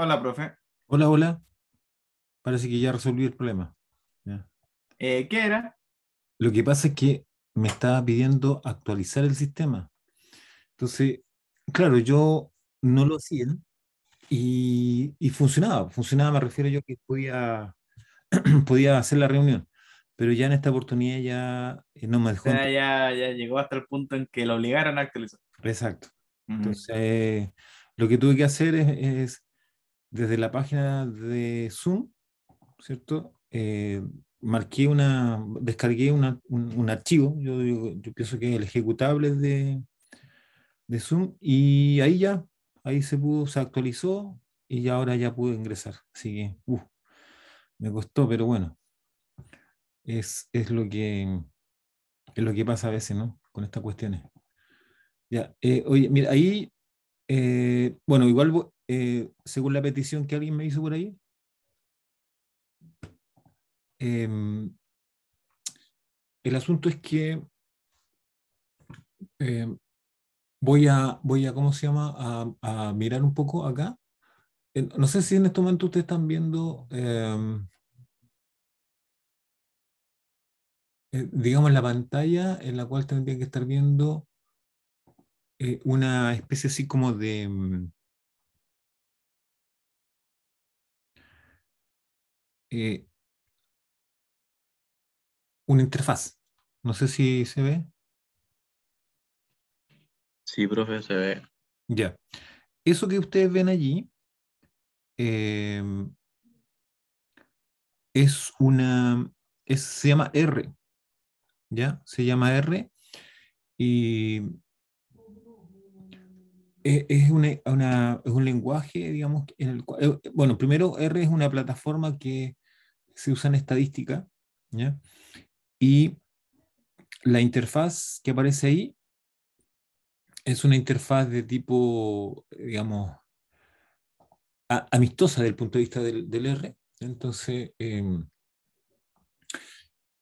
Hola, profe. Hola, hola. Parece que ya resolví el problema. Ya. ¿Qué era? Lo que pasa es que me estaba pidiendo actualizar el sistema. Entonces, claro, yo no lo hacía y funcionaba. Funcionaba, me refiero yo que podía, podía hacer la reunión. Pero ya en esta oportunidad ya no me O dejó sea, entrar. ya llegó hasta el punto en que lo obligaron a actualizar. Exacto. Ujú. Entonces, lo que tuve que hacer es desde la página de Zoom, ¿cierto? Descargué un archivo, yo pienso que es el ejecutable de Zoom, y ahí ya, ahí se actualizó y ya ahora ya pude ingresar. Así que, me costó, pero bueno, es es lo que pasa a veces, ¿no? Con estas cuestiones. Ya, oye, mira, ahí, bueno, igual, según la petición que alguien me hizo por ahí, em, el asunto es que em, voy a, ¿cómo se llama? A mirar un poco acá. No sé si en este momento ustedes están viendo, digamos, la pantalla en la cual tendría que estar viendo una especie así como de eh, una interfaz. No sé si se ve. Sí, profe, se ve. Ya. Eso que ustedes ven allí eh, es se llama R, ¿ya? Se llama R y es un lenguaje, digamos, en el cual, bueno, primero R es una plataforma que se usa en estadística, ¿ya? Y la interfaz que aparece ahí es una interfaz de tipo, digamos, amistosa desde el punto de vista del R. Entonces,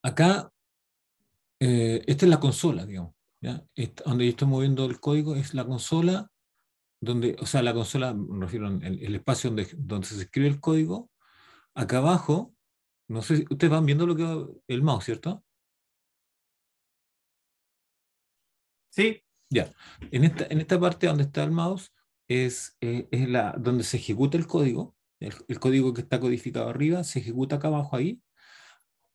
acá, esta es la consola, digamos, ¿ya? Donde yo estoy moviendo el código es la consola, donde, o sea, la consola, me refiero el espacio donde se escribe el código. Acá abajo, no sé si ustedes van viendo lo que el mouse, ¿cierto? Sí, Ya. En esta parte donde está el mouse es donde se ejecuta el código. El código que está codificado arriba se ejecuta acá abajo ahí.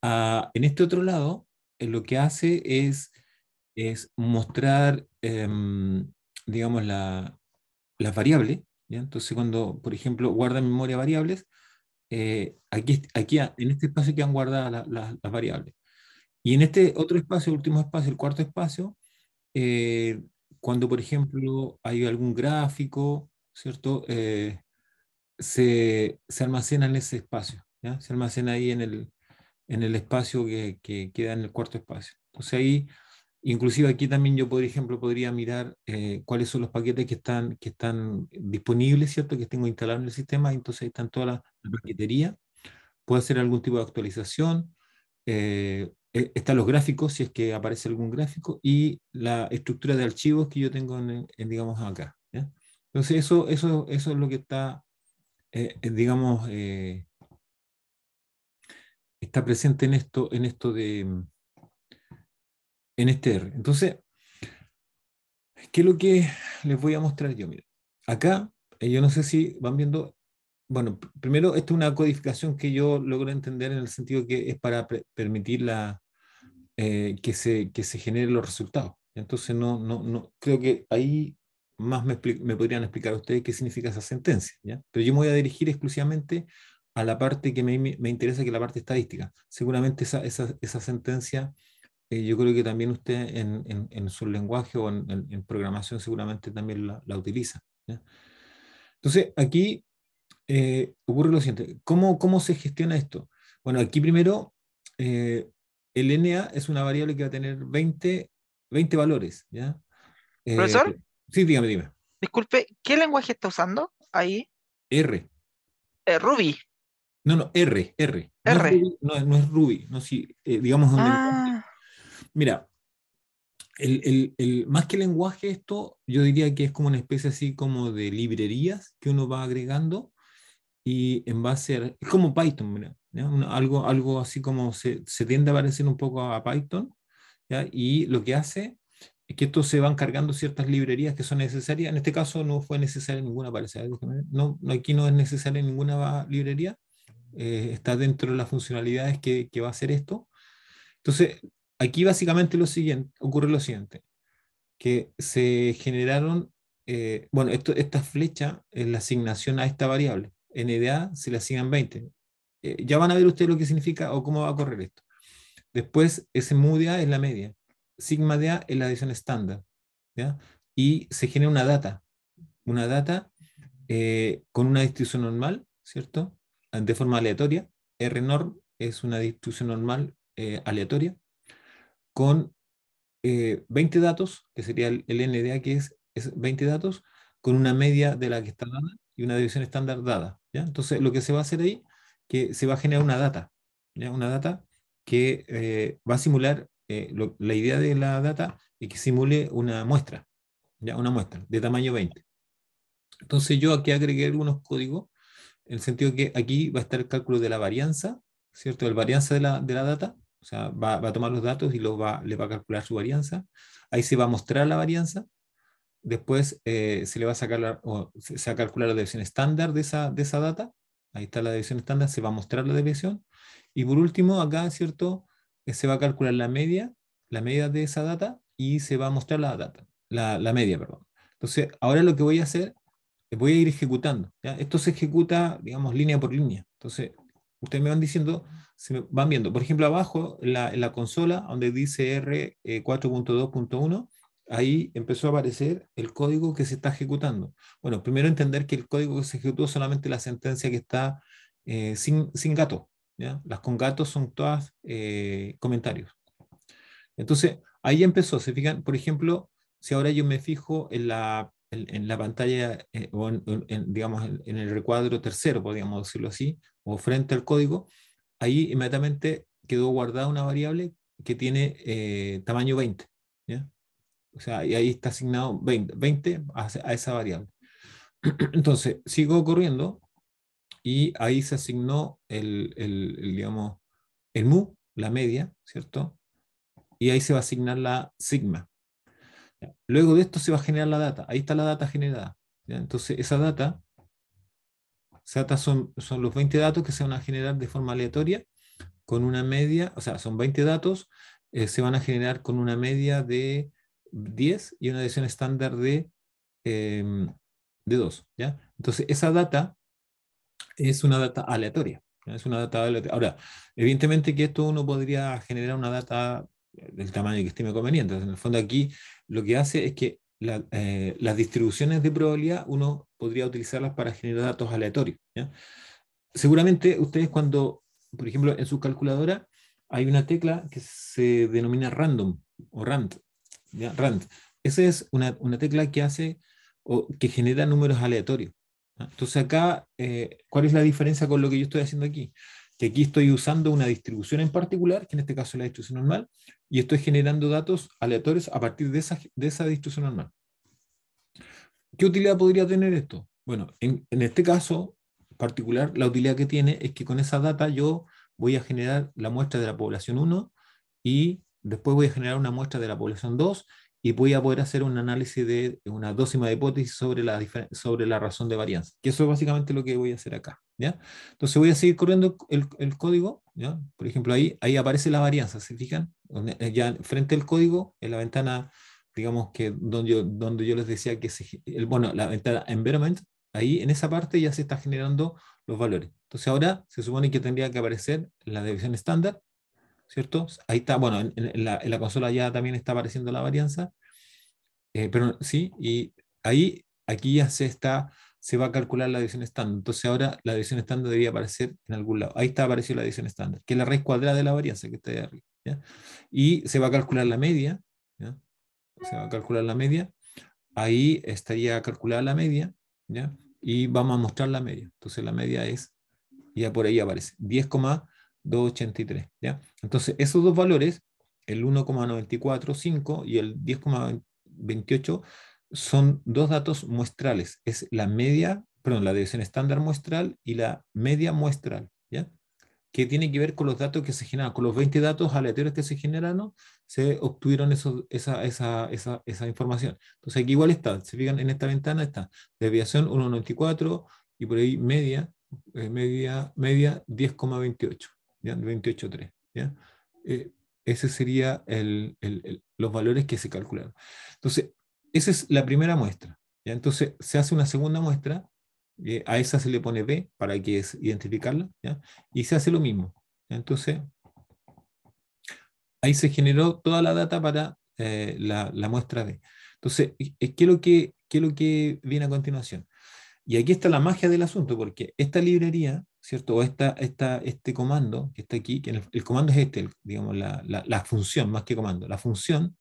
En este otro lado, lo que hace es mostrar, digamos, las variables. ¿Ya? Entonces, cuando, por ejemplo, guarda en memoria variables, en este espacio quedan guardadas las variables. Y en este otro espacio, el último espacio, el cuarto espacio, eh, cuando, por ejemplo, hay algún gráfico, ¿cierto? Se almacena en ese espacio, ¿ya? Se almacena ahí en el espacio que queda en el cuarto espacio. Entonces ahí, inclusive aquí también yo, por ejemplo, podría mirar cuáles son los paquetes que están disponibles, ¿cierto? Que tengo instalado en el sistema, y entonces ahí están toda la paquetería. Puedo hacer algún tipo de actualización. Están los gráficos, si es que aparece algún gráfico, y la estructura de archivos que yo tengo digamos, acá. ¿Ya? Entonces, eso es lo que está, digamos, está presente en este R. Entonces, ¿qué es lo que les voy a mostrar yo? Mira, acá, yo no sé si van viendo, bueno, primero, esta es una codificación que yo logro entender en el sentido que es para permitir que se generen los resultados. Entonces, no, creo que ahí más me podrían explicar ustedes qué significa esa sentencia, ¿ya? Pero yo me voy a dirigir exclusivamente a la parte que me interesa, que es la parte estadística. Seguramente esa sentencia, yo creo que también usted en su lenguaje o en programación seguramente también la utiliza, ¿ya? Entonces, aquí ocurre lo siguiente. ¿Cómo se gestiona esto? Bueno, aquí primero, eh, el NA es una variable que va a tener 20 valores, ¿ya? Eh, Profesor, sí, dígame. disculpe, ¿qué lenguaje está usando ahí? R. Ruby, No, R. No es R. Ruby, no es Ruby, no, sí, digamos un lenguaje. Ah, Mira, más que lenguaje esto, yo diría que es como una especie así como de librerías que uno va agregando, y en base a, es como Python, mira, ¿ya? Algo así como se tiende a parecer un poco a Python, ¿ya? Y lo que hace es que esto se van cargando ciertas librerías que son necesarias. En este caso no fue necesaria ninguna, parece. Aquí no es necesaria ninguna librería. Está dentro de las funcionalidades que va a hacer esto. Entonces, aquí básicamente ocurre lo siguiente, que se generaron, bueno, esta flecha es la asignación a esta variable. NDA se le asignan 20. Ya van a ver ustedes lo que significa o cómo va a correr esto. Después, ese mu de A es la media. Sigma de A es la adición estándar. ¿Ya? Y se genera una data con una distribución normal, ¿cierto? De forma aleatoria. RNorm es una distribución normal aleatoria con 20 datos, que sería el NDA, que es 20 datos, con una media de la que está dada y una división estándar dada. ¿Ya? Entonces, lo que se va a hacer ahí, que se va a generar una data, ¿ya? Una data que va a simular, la idea de la data es que simule una muestra, ¿ya? Una muestra de tamaño 20. Entonces, yo aquí agregué algunos códigos, en el sentido que aquí va a estar el cálculo de la varianza, ¿cierto? El varianza de la data, o sea, va a tomar los datos y le va a calcular su varianza. Ahí se va a mostrar la varianza. Después se le va a sacar se va a calcular la desviación estándar de esa data. Ahí está la desviación estándar, se va a mostrar la desviación. Y por último, acá, ¿cierto? Se va a calcular la media de esa data y se va a mostrar la data, la media, perdón. Entonces, ahora lo que voy a hacer voy a ir ejecutando, ¿ya? Esto se ejecuta, digamos, línea por línea. Entonces, ustedes me van diciendo, se me van viendo. Por ejemplo, abajo, en la consola, donde dice R4.2.1, ahí empezó a aparecer el código que se está ejecutando. Bueno, primero entender que el código que se ejecutó es solamente la sentencia que está sin gato, ¿ya? Las con gatos son todas comentarios. Entonces, ahí empezó, se fijan, por ejemplo, si ahora yo me fijo en la pantalla, o digamos, en el recuadro tercero, podríamos decirlo así, o frente al código, ahí inmediatamente quedó guardada una variable que tiene tamaño 20, ¿ya? O sea, y ahí está asignado 20 a esa variable. Entonces, sigo corriendo y ahí se asignó digamos, el mu, la media, ¿cierto? Y ahí se va a asignar la sigma. Luego de esto se va a generar la data. Ahí está la data generada, ¿ya? Entonces, esa data son los 20 datos que se van a generar de forma aleatoria con una media, o sea, son 20 datos, se van a generar con una media de 10 y una desviación estándar de 2, ¿ya? Entonces, esa data es una data aleatoria, ¿ya? Es una data aleatoria. Ahora, evidentemente que esto uno podría generar una data del tamaño que estime conveniente. En el fondo aquí lo que hace es que las distribuciones de probabilidad uno podría utilizarlas para generar datos aleatorios, ¿ya? Seguramente ustedes cuando, por ejemplo, en su calculadora hay una tecla que se denomina random o rand, ¿ya? Rand. Esa es una tecla que hace o que genera números aleatorios, ¿ya? Entonces acá, ¿cuál es la diferencia con lo que yo estoy haciendo aquí? Que aquí estoy usando una distribución en particular, que en este caso es la distribución normal, y estoy generando datos aleatorios a partir de esa distribución normal. ¿Qué utilidad podría tener esto? Bueno, en este caso particular, la utilidad que tiene es que con esa data yo voy a generar la muestra de la población 1 y después voy a generar una muestra de la población 2 y voy a poder hacer un análisis de una dócima de hipótesis sobre la razón de varianza, que eso es básicamente lo que voy a hacer acá, ¿ya? Entonces voy a seguir corriendo el código, ¿ya? Por ejemplo, ahí aparece la varianza, ¿se fijan? Ya frente al código, en la ventana, digamos que donde yo les decía que bueno, la ventana environment, ahí en esa parte ya se está generando los valores. Entonces ahora se supone que tendría que aparecer la división estándar, ¿cierto? Ahí está, bueno, en la consola ya también está apareciendo la varianza, pero sí, y aquí ya se va a calcular la división estándar. Entonces ahora la división estándar debería aparecer en algún lado. Ahí está apareciendo la división estándar, que es la raíz cuadrada de la varianza que está ahí arriba, ¿ya? Y se va a calcular la media, ¿ya? Se va a calcular la media. Ahí estaría calculada la media, ¿ya? Y vamos a mostrar la media. Entonces la media es, ya por ahí aparece, 10,283, ¿ya? Entonces esos dos valores, el 1,945 y el 10,28, son dos datos muestrales. Es la media perdón, la desviación estándar muestral y la media muestral, ¿ya? Que tiene que ver con los datos que se generan, con los 20 datos aleatorios que se generaron, se obtuvieron esa información. Entonces aquí igual está, se fijan en esta ventana, está desviación 1,94 y por ahí media 10,28, ¿ya? 28,3, ¿ya? Ese sería los valores que se calcularon. Entonces, esa es la primera muestra, ¿ya? Entonces, se hace una segunda muestra, a esa se le pone B para que es identificarla, ¿ya? Y se hace lo mismo. Entonces, ahí se generó toda la data para la muestra B. Entonces, ¿qué es lo que viene a continuación? Y aquí está la magia del asunto, porque esta librería, ¿cierto? O este comando que está aquí, que el comando es digamos, la función, más que comando. La función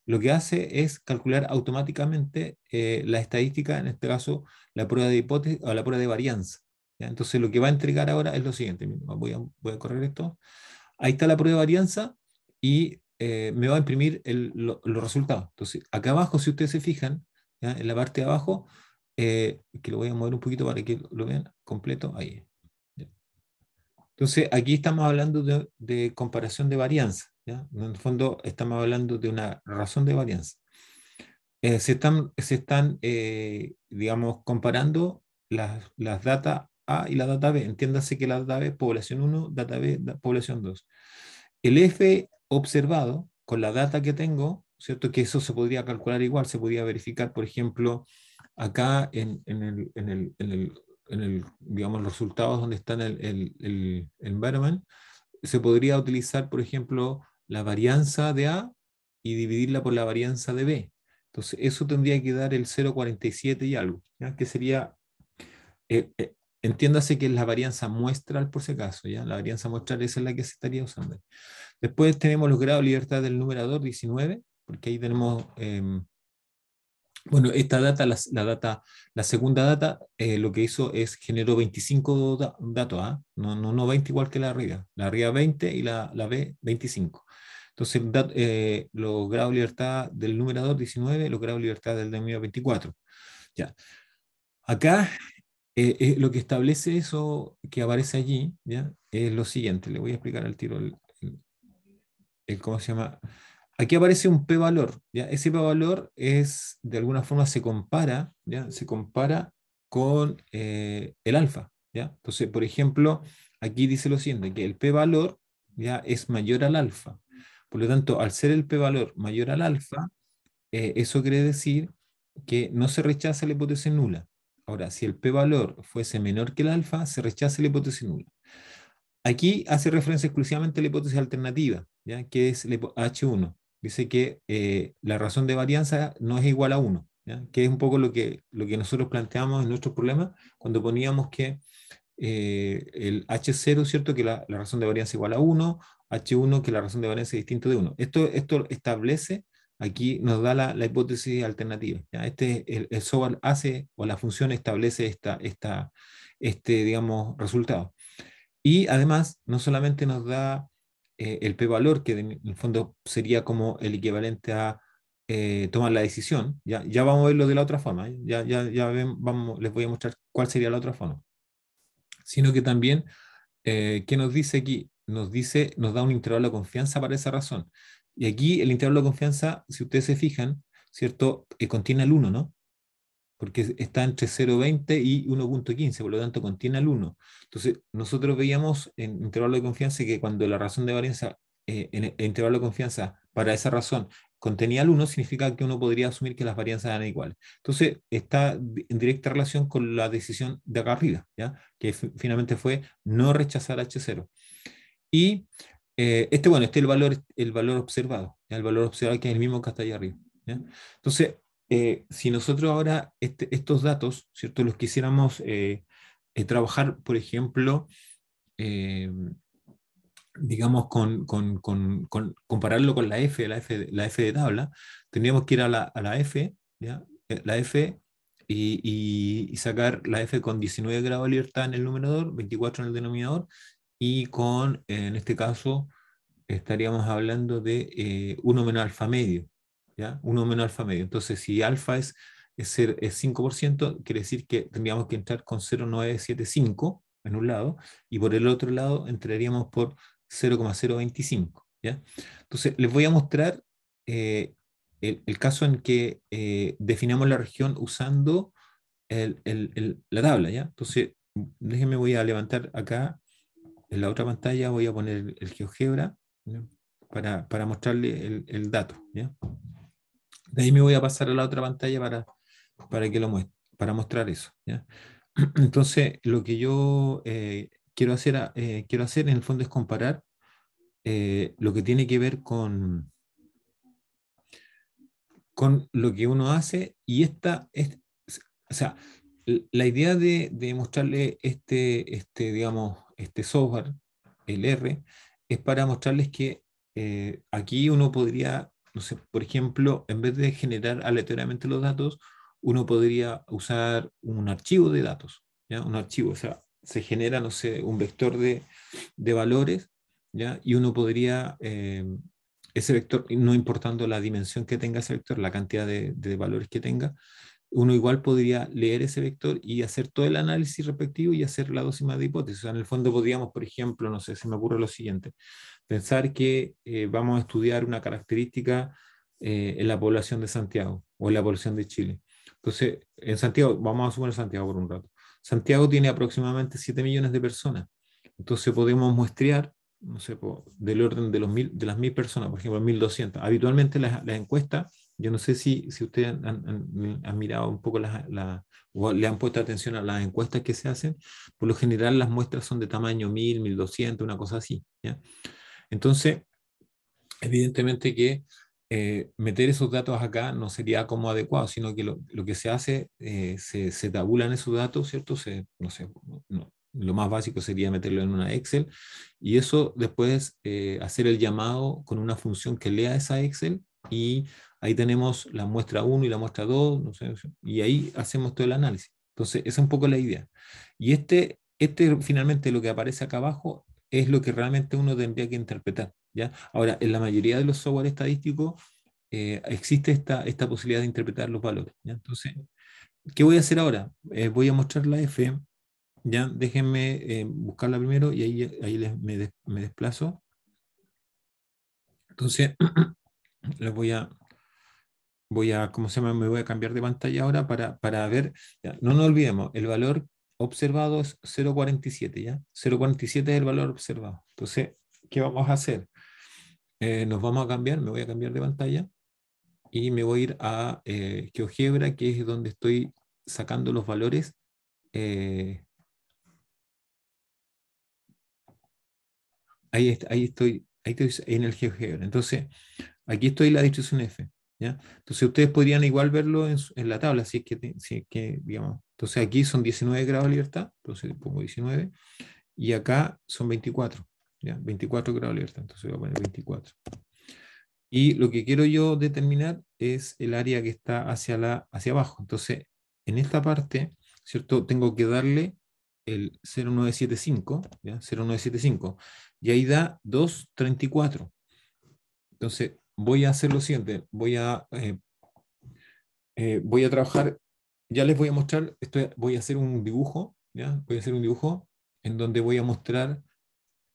lo que hace es calcular automáticamente la estadística, en este caso, la prueba de hipótesis o la prueba de varianza, ¿ya? Entonces, lo que va a entregar ahora es lo siguiente. Voy a correr esto. Ahí está la prueba de varianza y me va a imprimir los resultados. Entonces, acá abajo, si ustedes se fijan, ¿ya? En la parte de abajo, que lo voy a mover un poquito para que lo vean completo, ahí. Entonces, aquí estamos hablando de comparación de varianza, ¿ya? En el fondo, estamos hablando de una razón de varianza. Se están digamos, comparando las data A y la data B. Entiéndase que la data B es población 1, data B población 2. El F observado con la data que tengo, ¿cierto? Que eso se podría calcular igual, se podría verificar, por ejemplo, acá digamos, los resultados donde están el environment, se podría utilizar, por ejemplo, la varianza de A y dividirla por la varianza de B. Entonces, eso tendría que dar el 0,47 y algo, ¿ya? Que sería, eh, eh, entiéndase que es la varianza muestral por si acaso, ¿ya? La varianza muestral esa es la que se estaría usando. Después tenemos los grados de libertad del numerador 19, porque ahí tenemos, bueno, esta data, la segunda data, lo que hizo es generó 25 datos, ¿ah? No 20 igual que la arriba. La arriba 20 y la B 25. Entonces, los grados de libertad del numerador 19, los grados de libertad del denominador 24. Ya. Acá, lo que establece eso que aparece allí, ¿ya? Es lo siguiente. Le voy a explicar al tiro ¿cómo se llama? Aquí aparece un p-valor, ¿ya? Ese p-valor es, de alguna forma, se compara, ¿ya? Se compara con el alfa, ¿ya? Entonces, por ejemplo, aquí dice lo siguiente, que el p-valor, ¿ya? Es mayor al alfa. Por lo tanto, al ser el p-valor mayor al alfa, eso quiere decir que no se rechaza la hipótesis nula. Ahora, si el p-valor fuese menor que el alfa, se rechaza la hipótesis nula. Aquí hace referencia exclusivamente a la hipótesis alternativa, ¿ya? Que es H1. Dice que la razón de varianza no es igual a 1, ¿ya? Que es un poco lo que nosotros planteamos en nuestros problemas cuando poníamos que el H0, ¿cierto? Que la razón de varianza es igual a 1, H1, que la razón de varianza es distinto de 1. Esto establece, aquí nos da la hipótesis alternativa, ¿ya? El SOVAL hace, o la función establece digamos, resultado. Y además, no solamente nos da el p-valor, que en el fondo sería como el equivalente a tomar la decisión. Ya vamos a verlo de la otra forma, ¿eh? Les voy a mostrar cuál sería la otra forma. Sino que también, ¿qué nos dice aquí? Nos da un intervalo de confianza para esa razón. Y aquí el intervalo de confianza, si ustedes se fijan, ¿cierto? Contiene el 1, ¿no? Porque está entre 0,20 y 1,15, por lo tanto contiene el 1. Entonces, nosotros veíamos en intervalo de confianza que cuando la razón de varianza en el intervalo de confianza para esa razón contenía el 1, significa que uno podría asumir que las varianzas eran iguales. Entonces, está en directa relación con la decisión de acá arriba, ¿ya? Que finalmente fue no rechazar H0. Y bueno, este es el valor observado, ¿ya? El valor observado que es el mismo que está ahí arriba, ¿ya? Entonces, si nosotros ahora estos datos, ¿cierto? Los quisiéramos trabajar, por ejemplo, eh, digamos, compararlo con la F de tabla, tendríamos que ir a la F, ¿ya? La F y sacar la F con 19 grados de libertad en el numerador, 24 en el denominador, y en este caso, estaríamos hablando de 1 menos alfa medio, ¿ya? 1 menos alfa medio. Entonces, si alfa es es 5%, quiere decir que tendríamos que entrar con 0,975 en un lado, y por el otro lado entraríamos por 0,025, ¿ya? Entonces, les voy a mostrar el caso en que definamos la región usando la tabla, ¿ya? Entonces, déjenme, voy a levantar acá en la otra pantalla, voy a poner el GeoGebra, ¿ya? Para mostrarle el dato, ¿ya? De ahí me voy a pasar a la otra pantalla para que lo muestre, para mostrar eso, ¿ya? Entonces, lo que yo quiero hacer en el fondo es comparar lo que tiene que ver con lo que uno hace, y o sea, la idea de mostrarle digamos, este software, el R, es para mostrarles que aquí uno podría, no sé, por ejemplo, en vez de generar aleatoriamente los datos, uno podría usar un archivo de datos, ¿ya? Un archivo, o sea, se genera, no sé, un vector de valores, ¿ya? Y uno podría, ese vector, no importando la dimensión que tenga ese vector, la cantidad de valores que tenga, uno igual podría leer ese vector y hacer todo el análisis respectivo y hacer la dócima de hipótesis. O sea, en el fondo podríamos, por ejemplo, no sé, se me ocurre lo siguiente: pensar que vamos a estudiar una característica en la población de Santiago o en la población de Chile. Entonces, en Santiago, vamos a suponer Santiago por un rato. Santiago tiene aproximadamente 7 millones de personas. Entonces podemos muestrear, no sé, del orden de las 1000 personas, por ejemplo, 1200. Habitualmente las encuestas, yo no sé si ustedes han mirado un poco o le han puesto atención a las encuestas que se hacen. Por lo general las muestras son de tamaño 1000, 1200, una cosa así, ¿ya? Entonces, evidentemente que meter esos datos acá no sería como adecuado, sino que lo que se hace, se tabulan esos datos, ¿cierto? No sé, lo más básico sería meterlo en una Excel, y eso después hacer el llamado con una función que lea esa Excel, y ahí tenemos la muestra 1 y la muestra 2, no sé, y ahí hacemos todo el análisis. Entonces, esa es un poco la idea. Y finalmente lo que aparece acá abajo es lo que realmente uno tendría que interpretar, ¿ya? Ahora, en la mayoría de los software estadísticos existe esta posibilidad de interpretar los valores, ¿ya? Entonces, ¿qué voy a hacer ahora? Voy a mostrar la F, ¿ya? Déjenme buscarla primero, y ahí me desplazo. Entonces, les ¿cómo se llama? Me voy a cambiar de pantalla ahora para ver, ya. No nos olvidemos, el valor observado es 0,47, ¿ya? 0,47 es el valor observado. Entonces, ¿qué vamos a hacer? Nos vamos a cambiar, me voy a cambiar de pantalla y me voy a ir a GeoGebra, que es donde estoy sacando los valores. Ahí estoy en el GeoGebra. Entonces, aquí estoy en la distribución F, ¿ya? Entonces, ustedes podrían igual verlo en la tabla, si es que, digamos. Entonces, aquí son 19 grados de libertad, entonces pongo 19, y acá son 24, ¿ya? 24 grados de libertad, entonces voy a poner 24. Y lo que quiero yo determinar es el área que está hacia abajo. Entonces, en esta parte, ¿cierto? Tengo que darle el 0,975, ¿ya? 0,975, y ahí da 2,34. Entonces, voy a hacer lo siguiente, voy a trabajar, ya les voy a mostrar, voy a hacer un dibujo, ¿ya? Voy a hacer un dibujo en donde voy a mostrar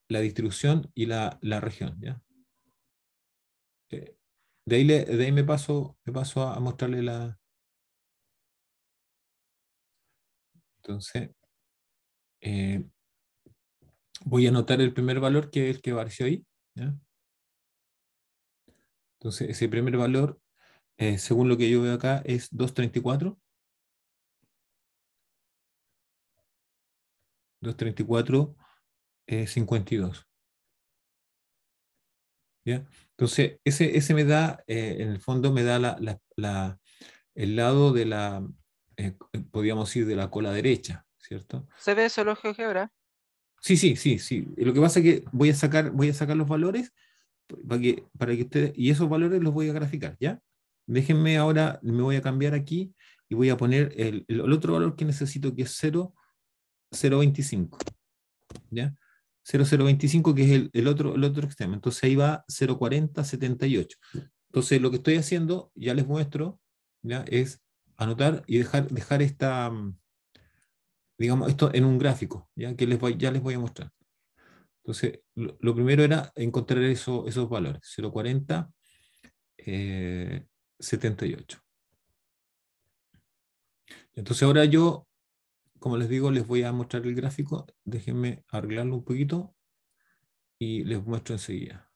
la distribución y la región, ¿ya? De ahí me paso a mostrarle la... Entonces, eh, voy a anotar el primer valor, que es el que apareció ahí, ¿ya? Entonces, ese primer valor, según lo que yo veo acá, es 234. 234, 52. ¿Ya? Entonces, ese me da, en el fondo me da el lado de podríamos decir, de la cola derecha, ¿cierto? ¿Se ve solo GeoGebra? Sí. Lo que pasa es que voy a sacar los valores para que ustedes, y esos valores los voy a graficar, ¿ya? Déjenme ahora, me voy a cambiar aquí y voy a poner el otro valor que necesito, que es 0,025, ¿ya? 0,025, que es el otro extremo. Entonces ahí va 0,40, 78. Entonces lo que estoy haciendo, ya les muestro, ¿ya? Es anotar y dejar esta, digamos, esto en un gráfico, ¿ya? Que ya les voy a mostrar. Entonces, lo primero era encontrar esos valores, 0,40, 78. Entonces ahora yo, como les digo, les voy a mostrar el gráfico. Déjenme arreglarlo un poquito y les muestro enseguida.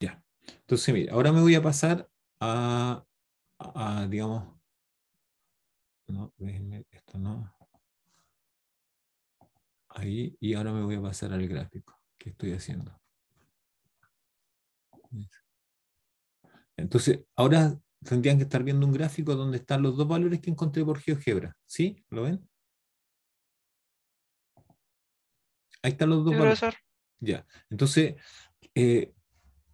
Ya. Entonces, mira, ahora me voy a pasar digamos, no, déjenme, esto no. Ahí, y ahora me voy a pasar al gráfico que estoy haciendo. Entonces, ahora tendrían que estar viendo un gráfico donde están los dos valores que encontré por GeoGebra. ¿Sí? ¿Lo ven? Ahí están los dos Sí, valores. profesor. Ya. Entonces,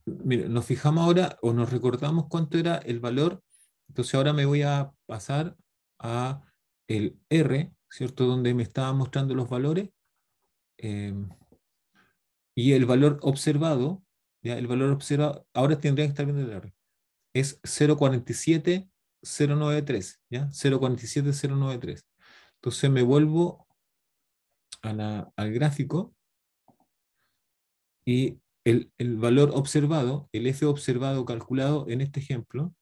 mire, nos fijamos ahora o nos recordamos cuánto era el valor. Entonces ahora me voy a pasar a el R, ¿cierto? Donde me estaba mostrando los valores. eh, y el valor observado, ya el valor observado, ahora tendría que estar viendo el R. Es 0,47093, ¿ya? 0,47093. Entonces me vuelvo al gráfico y el valor observado, el F observado calculado en este ejemplo,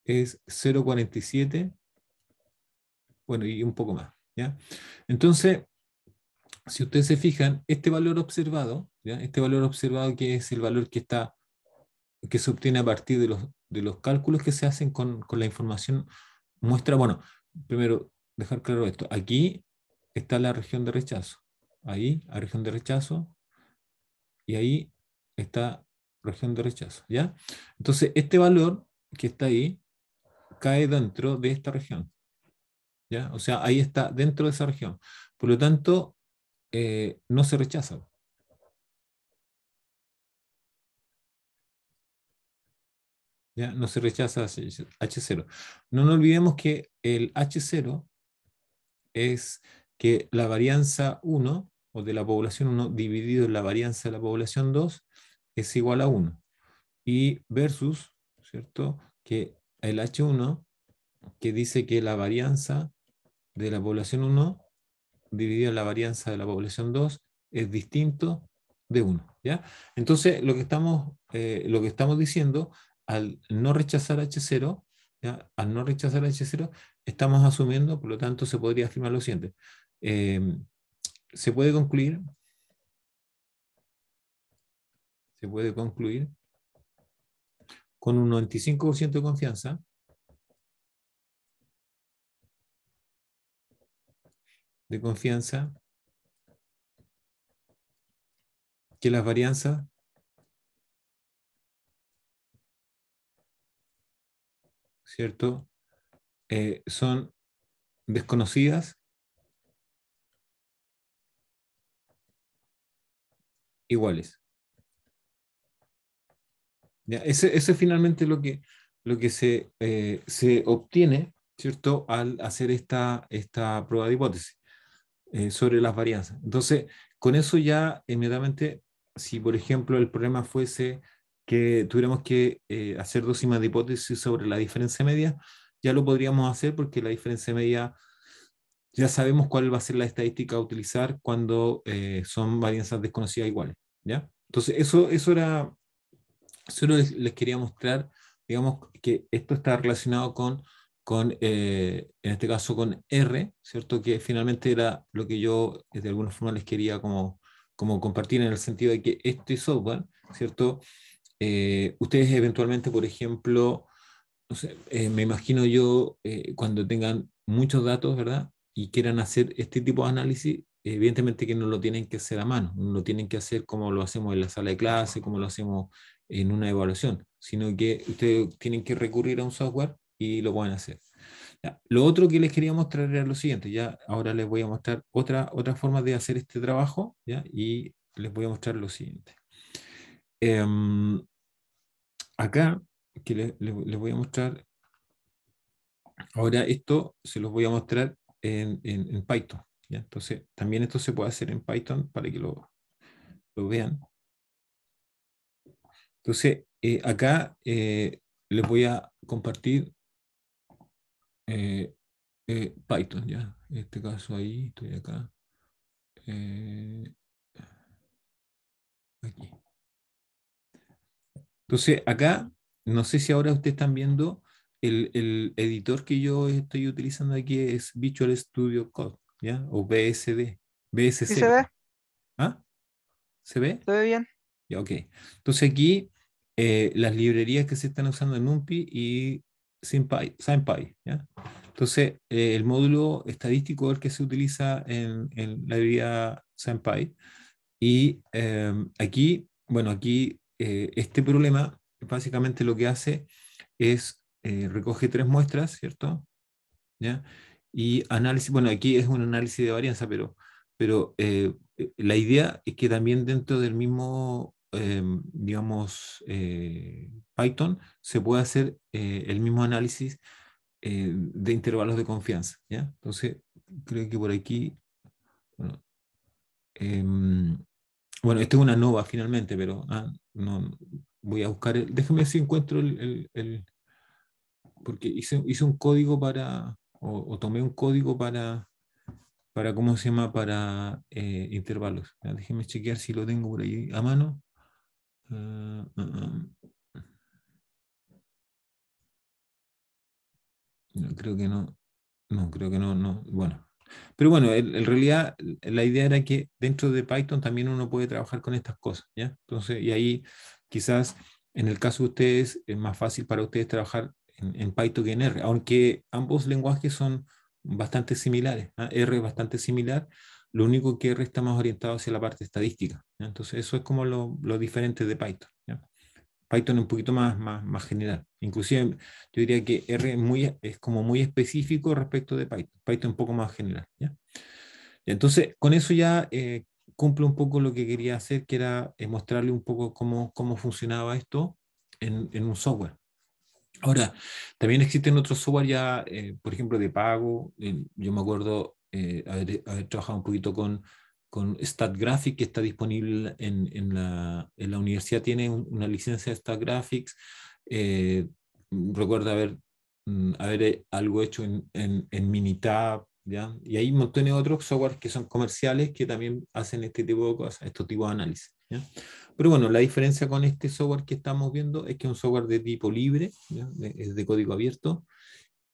es 0,47, bueno, y un poco más, ¿ya? Entonces, si ustedes se fijan, este valor observado, ¿ya? Este valor observado que es el valor que se obtiene a partir de los cálculos que se hacen con la información, muestra, bueno, primero, dejar claro esto, aquí está la región de rechazo, ahí, la región de rechazo, y ahí está región de rechazo, ¿ya? Entonces, este valor que está ahí cae dentro de esta región, ¿ya? O sea, ahí está dentro de esa región. Por lo tanto, no se rechaza. ¿Ya? No se rechaza H0. No nos olvidemos que el H0 es que la varianza 1, o de la población 1, dividido en la varianza de la población 2, es igual a 1. Y versus, ¿cierto? Que el H1, que dice que la varianza de la población 1 dividido en la varianza de la población 2 es distinto de 1, ¿ya? Entonces, lo que estamos diciendo, al no rechazar H0, ¿ya? Al no rechazar H0, estamos asumiendo, por lo tanto, se podría afirmar lo siguiente. Se puede concluir con un 95% de confianza que las varianzas ¿cierto? Son desconocidas iguales. ¿Ya? Ese es finalmente lo que se obtiene, ¿cierto? Al hacer esta prueba de hipótesis sobre las varianzas. Entonces, con eso ya inmediatamente, si por ejemplo el problema fuese que tuviéramos que hacer dos cimas de hipótesis sobre la diferencia media, ya lo podríamos hacer porque la diferencia media ya sabemos cuál va a ser la estadística a utilizar cuando son varianzas desconocidas iguales, ¿ya? Entonces, eso les quería mostrar, digamos, que esto está relacionado en este caso, con R, ¿cierto? Que finalmente era lo que yo de alguna forma les quería como compartir en el sentido de que este software, ¿cierto? Ustedes eventualmente, por ejemplo, no sé, me imagino yo cuando tengan muchos datos, ¿verdad? Y quieran hacer este tipo de análisis, evidentemente que no lo tienen que hacer a mano, no lo tienen que hacer como lo hacemos en la sala de clase, como lo hacemos en una evaluación, sino que ustedes tienen que recurrir a un software y lo pueden hacer. Ya, lo otro que les quería mostrar era lo siguiente, ya ahora les voy a mostrar otra forma de hacer este trabajo, ¿ya? Y les voy a mostrar lo siguiente. Acá, que les voy a mostrar, ahora esto se los voy a mostrar en Python, ¿ya? Entonces, también esto se puede hacer en Python para que lo vean. Entonces, acá les voy a compartir Python, ya. En este caso ahí, estoy acá. Aquí. Entonces, acá, no sé si ahora ustedes están viendo el editor que yo estoy utilizando aquí es Visual Studio Code, ¿ya? O BSD, ¿Sí BSC. se ve? ¿Ah? ¿Se ve? ¿Se ve bien? Ya, ok. Entonces aquí las librerías que se están usando en NumPy y SciMPy, ¿ya? Entonces el módulo estadístico es el que se utiliza en la librería SciMPy y aquí, bueno, aquí este problema básicamente lo que hace es recoge tres muestras, ¿cierto? ¿Ya? Y análisis, bueno, aquí es un análisis de varianza, pero la idea es que también dentro del mismo, digamos, Python se puede hacer el mismo análisis de intervalos de confianza, ¿ya? Entonces, creo que por aquí, bueno, em, bueno, esta es una nova finalmente, pero no, voy a buscar, déjame ver si encuentro porque hice un código o tomé un código para ¿cómo se llama? Para intervalos. Ya, déjenme chequear si lo tengo por ahí a mano. Ah, ah, ah. No, creo que no. No, creo que no, no. Bueno. Pero bueno, en realidad la idea era que dentro de Python también uno puede trabajar con estas cosas, ¿ya? Entonces, y ahí quizás en el caso de ustedes es más fácil para ustedes trabajar en Python que en R, aunque ambos lenguajes son bastante similares, ¿ah? R es bastante similar, lo único que R está más orientado hacia la parte estadística, ¿ya? Entonces, eso es como lo diferente de Python, ¿ya? Python es un poquito más general. Inclusive yo diría que R es como muy específico respecto de Python. Python un poco más general, ¿ya? Entonces, con eso ya cumple un poco lo que quería hacer, que era mostrarle un poco cómo funcionaba esto en un software. Ahora, también existen otros software ya, por ejemplo, de pago. Yo me acuerdo haber trabajado un poquito con StatGraphics, que está disponible en la universidad, tiene una licencia de StatGraphics. Recuerdo haber algo hecho en Minitab, ¿ya? Y hay montones de otros software que son comerciales que también hacen este tipo de cosas, estos tipos de análisis, ¿ya? Pero bueno, la diferencia con este software que estamos viendo es que es un software de tipo libre, ¿ya? Es de código abierto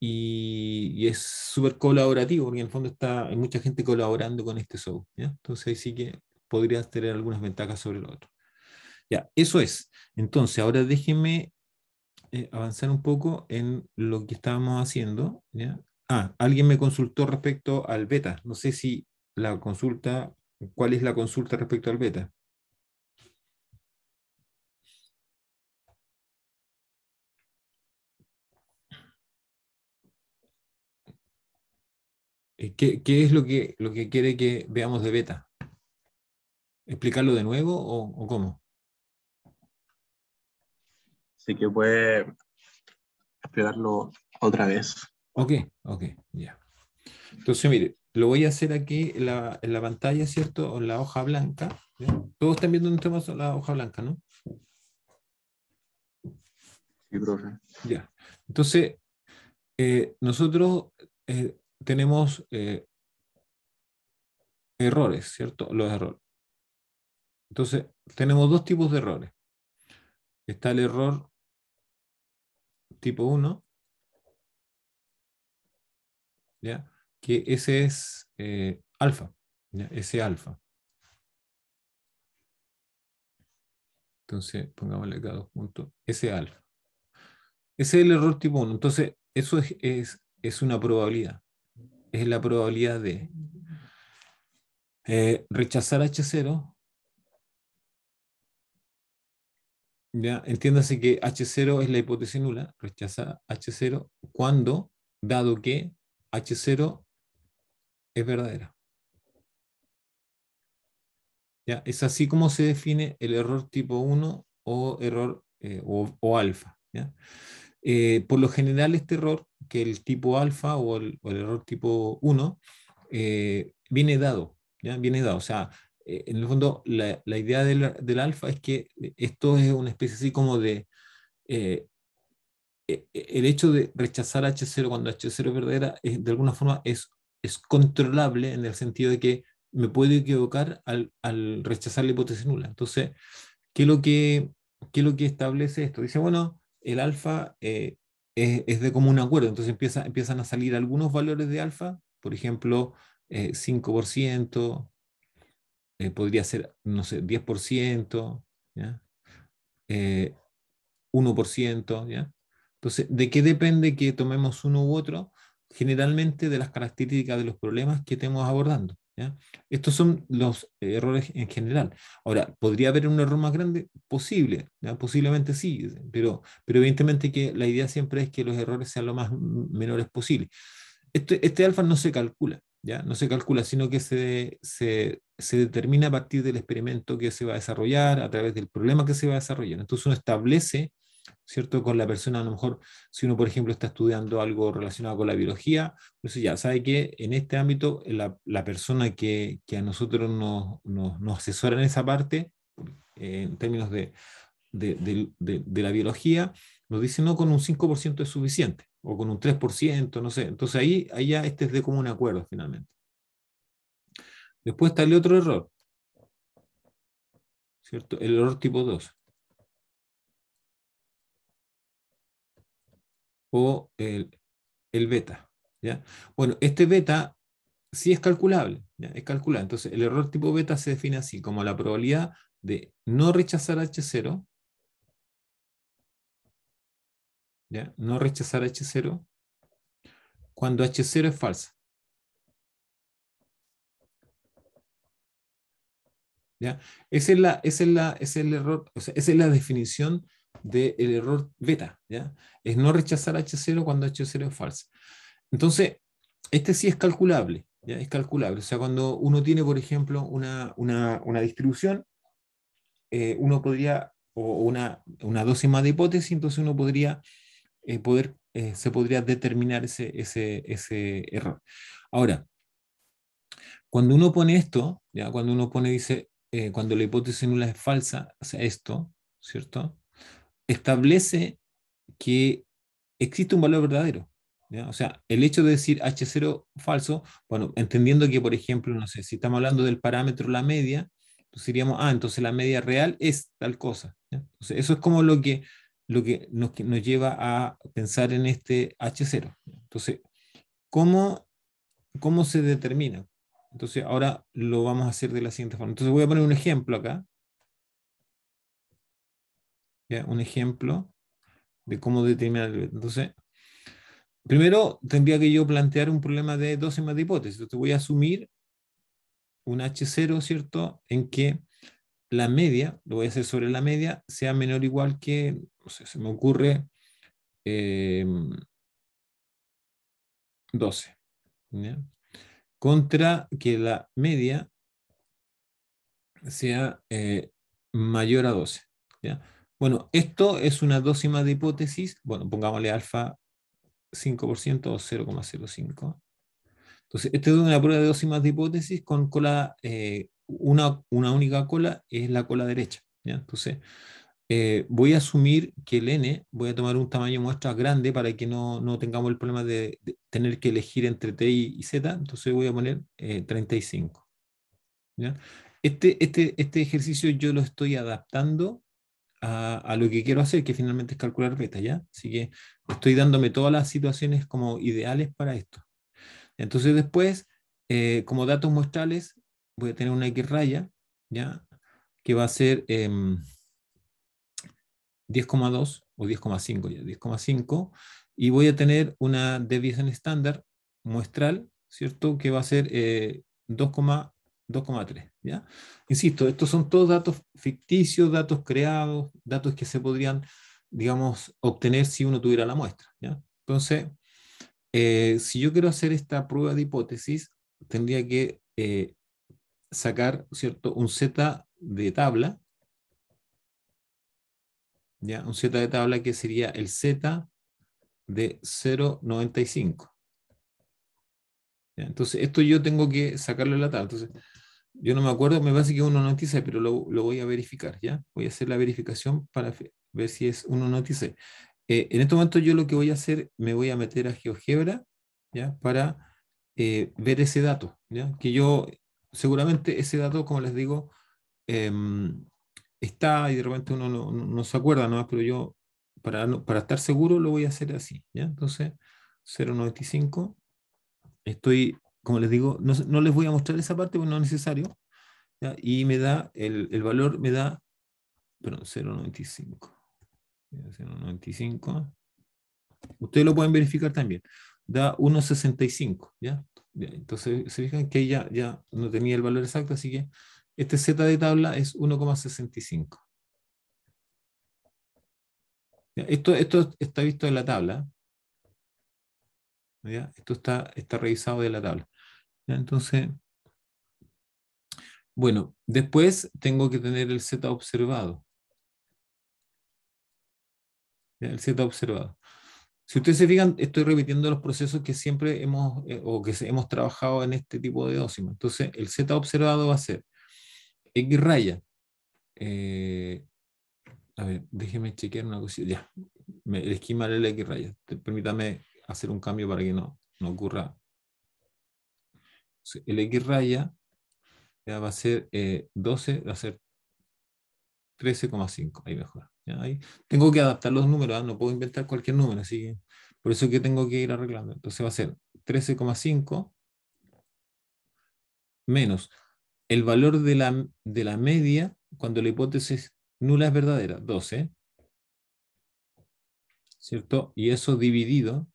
y es súper colaborativo, porque en el fondo hay mucha gente colaborando con este software, ¿ya? Entonces ahí sí que podrías tener algunas ventajas sobre el otro. Ya, eso es. Entonces, ahora déjenme avanzar un poco en lo que estábamos haciendo, ¿ya? Alguien me consultó respecto al beta. No sé si la consulta, ¿cuál es la consulta respecto al beta? ¿Qué es lo que quiere que veamos de beta? ¿Explicarlo de nuevo o cómo? Así que puede explicarlo otra vez. Ok, ok, ya. Entonces, mire, lo voy a hacer aquí en la pantalla, ¿cierto? O en la hoja blanca, ¿ya? Todos están viendo dónde tenemos la hoja blanca, ¿no? Sí, profe. Ya. Entonces, nosotros tenemos errores, ¿cierto? Los errores. Entonces, tenemos dos tipos de errores. Está el error tipo 1, ¿ya? Que ese es alfa, ¿ya? Ese alfa. Entonces, pongámosle acá 2 puntos. Ese alfa. Ese es el error tipo 1. Entonces, eso es una probabilidad. Es la probabilidad de rechazar H0. ¿Ya? Entiéndase que H0 es la hipótesis nula, rechaza H0 cuando, dado que H0 es verdadera. ¿Ya? Es así como se define el error tipo 1 o error o alfa. ¿Ya? Por lo general este error, que el tipo alfa o el error tipo 1, viene dado. ¿Ya? Viene dado. O sea, en el fondo la idea del alfa es que esto es una especie así como de el hecho de rechazar H0 cuando H0 es verdadera, de alguna forma es controlable en el sentido de que me puedo equivocar al rechazar la hipótesis nula. Entonces, ¿qué es lo que establece esto? Dice, bueno, el alfa es de común acuerdo, entonces empiezan a salir algunos valores de alfa, por ejemplo, 5%, podría ser, no sé, 10%, ¿ya? 1%, ¿ya? Entonces, ¿de qué depende que tomemos uno u otro? Generalmente de las características de los problemas que estemos abordando, ¿ya? Estos son los errores en general. Ahora, ¿podría haber un error más grande? Posible, ¿ya? Posiblemente sí, pero evidentemente que la idea siempre es que los errores sean lo más menores posible. Este alfa no se calcula, ¿ya? No se calcula, sino que se determina a partir del experimento que se va a desarrollar, a través del problema que se va a desarrollar. Entonces uno establece, ¿cierto? Con la persona, a lo mejor, si uno, por ejemplo, está estudiando algo relacionado con la biología, pues ya sabe que en este ámbito la persona que a nosotros nos asesora en esa parte, en términos de la biología, nos dice no, con un 5% es suficiente, o con un 3%, no sé. Entonces ahí ya este es de común acuerdo finalmente. Después está el otro error, ¿cierto? El error tipo 2. O el beta, ¿ya? Bueno, este beta sí es calculable, ¿ya? Es calculable. Entonces el error tipo beta se define así, como la probabilidad de no rechazar H0, ¿ya? No rechazar H0 cuando H0 es falsa. ¿Ya? Ese es el error, o sea, esa es la definición del error beta, ¿ya? Es no rechazar H0 cuando H0 es falsa. Entonces, este sí es calculable, ¿ya? Es calculable. O sea, cuando uno tiene, por ejemplo, una distribución, uno podría, o una dosis más de hipótesis, entonces uno podría se podría determinar ese error. Ahora, cuando uno pone esto, ¿ya? Cuando uno dice, cuando la hipótesis nula es falsa, o sea, esto, ¿cierto? Establece que existe un valor verdadero, ¿ya? O sea, el hecho de decir H0 falso, bueno, entendiendo que, por ejemplo, no sé, si estamos hablando del parámetro la media, entonces diríamos, entonces la media real es tal cosa, ¿ya? Entonces, eso es como lo que nos lleva a pensar en este H0. Entonces, ¿cómo se determina? Entonces, ahora lo vamos a hacer de la siguiente forma. Entonces, voy a poner un ejemplo acá. ¿Ya? Un ejemplo de cómo determinar el beta. Entonces, primero tendría que yo plantear un problema de dosis más de hipótesis. Entonces, voy a asumir un H0, ¿cierto? En que la media, lo voy a hacer sobre la media, sea menor o igual que, no sé, se me ocurre 12. ¿Ya? Contra que la media sea mayor a 12. ¿Ya? Bueno, esto es una dosis más de hipótesis. Bueno, pongámosle alfa 5% o 0,05. Entonces, esta es una prueba de dosis más de hipótesis con cola, una única cola es la cola derecha. ¿Ya? Entonces, voy a asumir que el n, voy a tomar un tamaño muestra grande para que no tengamos el problema de tener que elegir entre t y z. Entonces voy a poner 35. ¿Ya? Este ejercicio yo lo estoy adaptando a lo que quiero hacer, que finalmente es calcular beta, ¿ya? Así que estoy dándome todas las situaciones como ideales para esto. Entonces después, como datos muestrales, voy a tener una X raya, ¿ya? Que va a ser 10,2 o 10,5, ya, 10,5, y voy a tener una desviación estándar muestral, ¿cierto? Que va a ser 2,3, ¿ya? Insisto, estos son todos datos ficticios, datos creados, datos que se podrían, digamos, obtener si uno tuviera la muestra, ¿ya? Entonces, si yo quiero hacer esta prueba de hipótesis, tendría que sacar, ¿cierto? Un Z de tabla, ¿ya? Un Z de tabla que sería el Z de 0,95. ¿Ya? Entonces, esto yo tengo que sacarlo de la tabla. Entonces, yo no me acuerdo, me parece que es 1,96, pero lo voy a verificar, ¿ya? Voy a hacer la verificación para ver si es 1,96. en este momento yo lo que voy a hacer, me voy a meter a GeoGebra, ¿ya? Para ver ese dato, ¿ya? Que yo, seguramente ese dato, como les digo, está y de repente uno no se acuerda, ¿no? Pero yo, para estar seguro, lo voy a hacer así, ¿ya? Entonces, 0,95, estoy, como les digo, no les voy a mostrar esa parte porque no es necesario, ¿ya? Y me da, el valor me da, perdón, 0,95. 0,95. Ustedes lo pueden verificar también. Da 1,65, ¿ya? Entonces, se fijan que ahí ya no tenía el valor exacto, así que este Z de tabla es 1,65. ¿Ya? Esto está visto en la tabla, ¿ya? Esto está revisado de la tabla, ¿ya? Entonces, bueno, después tengo que tener el Z observado, ¿ya? El Z observado. Si ustedes se fijan, estoy repitiendo los procesos que siempre hemos, hemos trabajado en este tipo de ósima. Entonces, el Z observado va a ser X raya. A ver, déjeme chequear una cosita. Ya, el esquema del X raya. Permítame hacer un cambio para que no ocurra. El X raya ya va a ser 12, va a ser 13,5. Ahí mejor. ¿Ya? Ahí. Tengo que adaptar los números, ¿eh? No puedo inventar cualquier número, así que por eso es que tengo que ir arreglando. Entonces va a ser 13,5 menos el valor de la media cuando la hipótesis nula es verdadera, 12, ¿cierto? Y eso dividido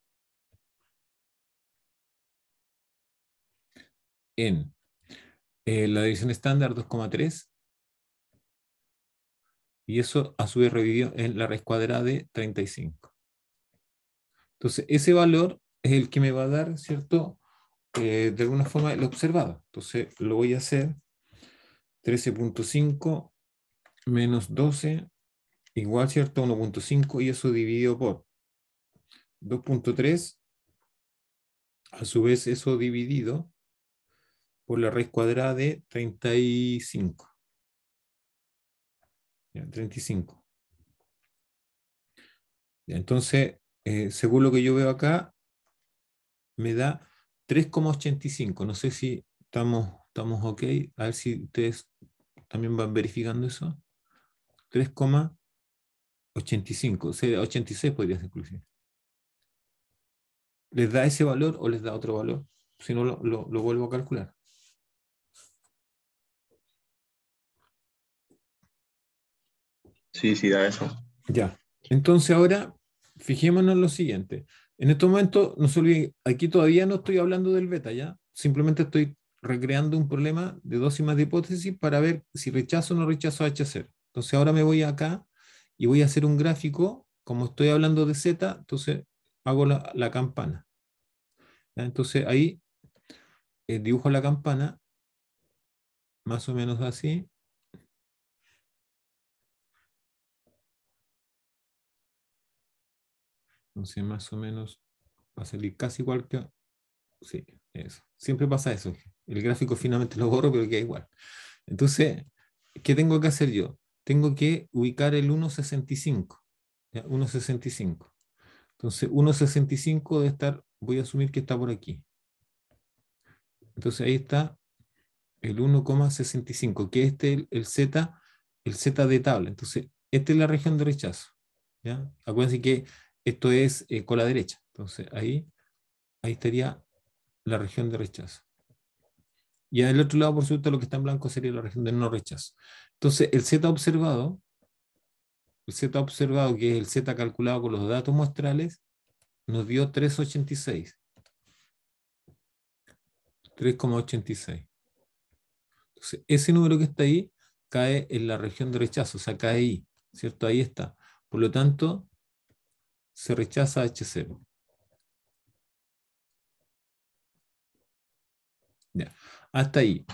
en la división estándar 2,3 y eso a su vez revidido en la raíz cuadrada de 35. Entonces, ese valor es el que me va a dar, ¿cierto? De alguna forma el observado. Entonces, lo voy a hacer 13,5 menos 12 igual, ¿cierto? 1,5 y eso dividido por 2,3, a su vez eso dividido por la raíz cuadrada de 35. ¿Ya? 35. ¿Ya? Entonces, según lo que yo veo acá, me da 3,85. No sé si estamos ok. A ver si ustedes también van verificando eso. 3,85. O sea, 86 podría ser inclusive. ¿Les da ese valor o les da otro valor? Si no, lo vuelvo a calcular. Sí, sí, da eso. Ya. Entonces ahora, fijémonos en lo siguiente. En este momento, no se olviden, aquí todavía no estoy hablando del beta, ¿ya? Simplemente estoy recreando un problema de dócimas de hipótesis para ver si rechazo o no rechazo H0. Entonces ahora me voy acá y voy a hacer un gráfico, como estoy hablando de Z, entonces hago la campana. ¿Ya? Entonces ahí dibujo la campana, más o menos así. Entonces más o menos va a salir casi igual que... Sí, eso. Siempre pasa eso. El gráfico finalmente lo borro, pero queda igual. Entonces, ¿qué tengo que hacer yo? Tengo que ubicar el 1,65. ¿Ya? 1,65. Entonces, 1,65 debe estar, voy a asumir que está por aquí. Entonces, ahí está el 1,65, que el Z de tabla. Entonces, esta es la región de rechazo. ¿Ya? Acuérdense que esto es con la derecha. Entonces, ahí estaría la región de rechazo. Y al otro lado, por supuesto, lo que está en blanco sería la región de no rechazo. Entonces, el Z observado, que es el Z calculado con los datos muestrales, nos dio 3,86. 3,86. Entonces, ese número que está ahí cae en la región de rechazo, o sea, cae ahí, ¿cierto? Ahí está. Por lo tanto, se rechaza H0. Ya. Hasta ahí.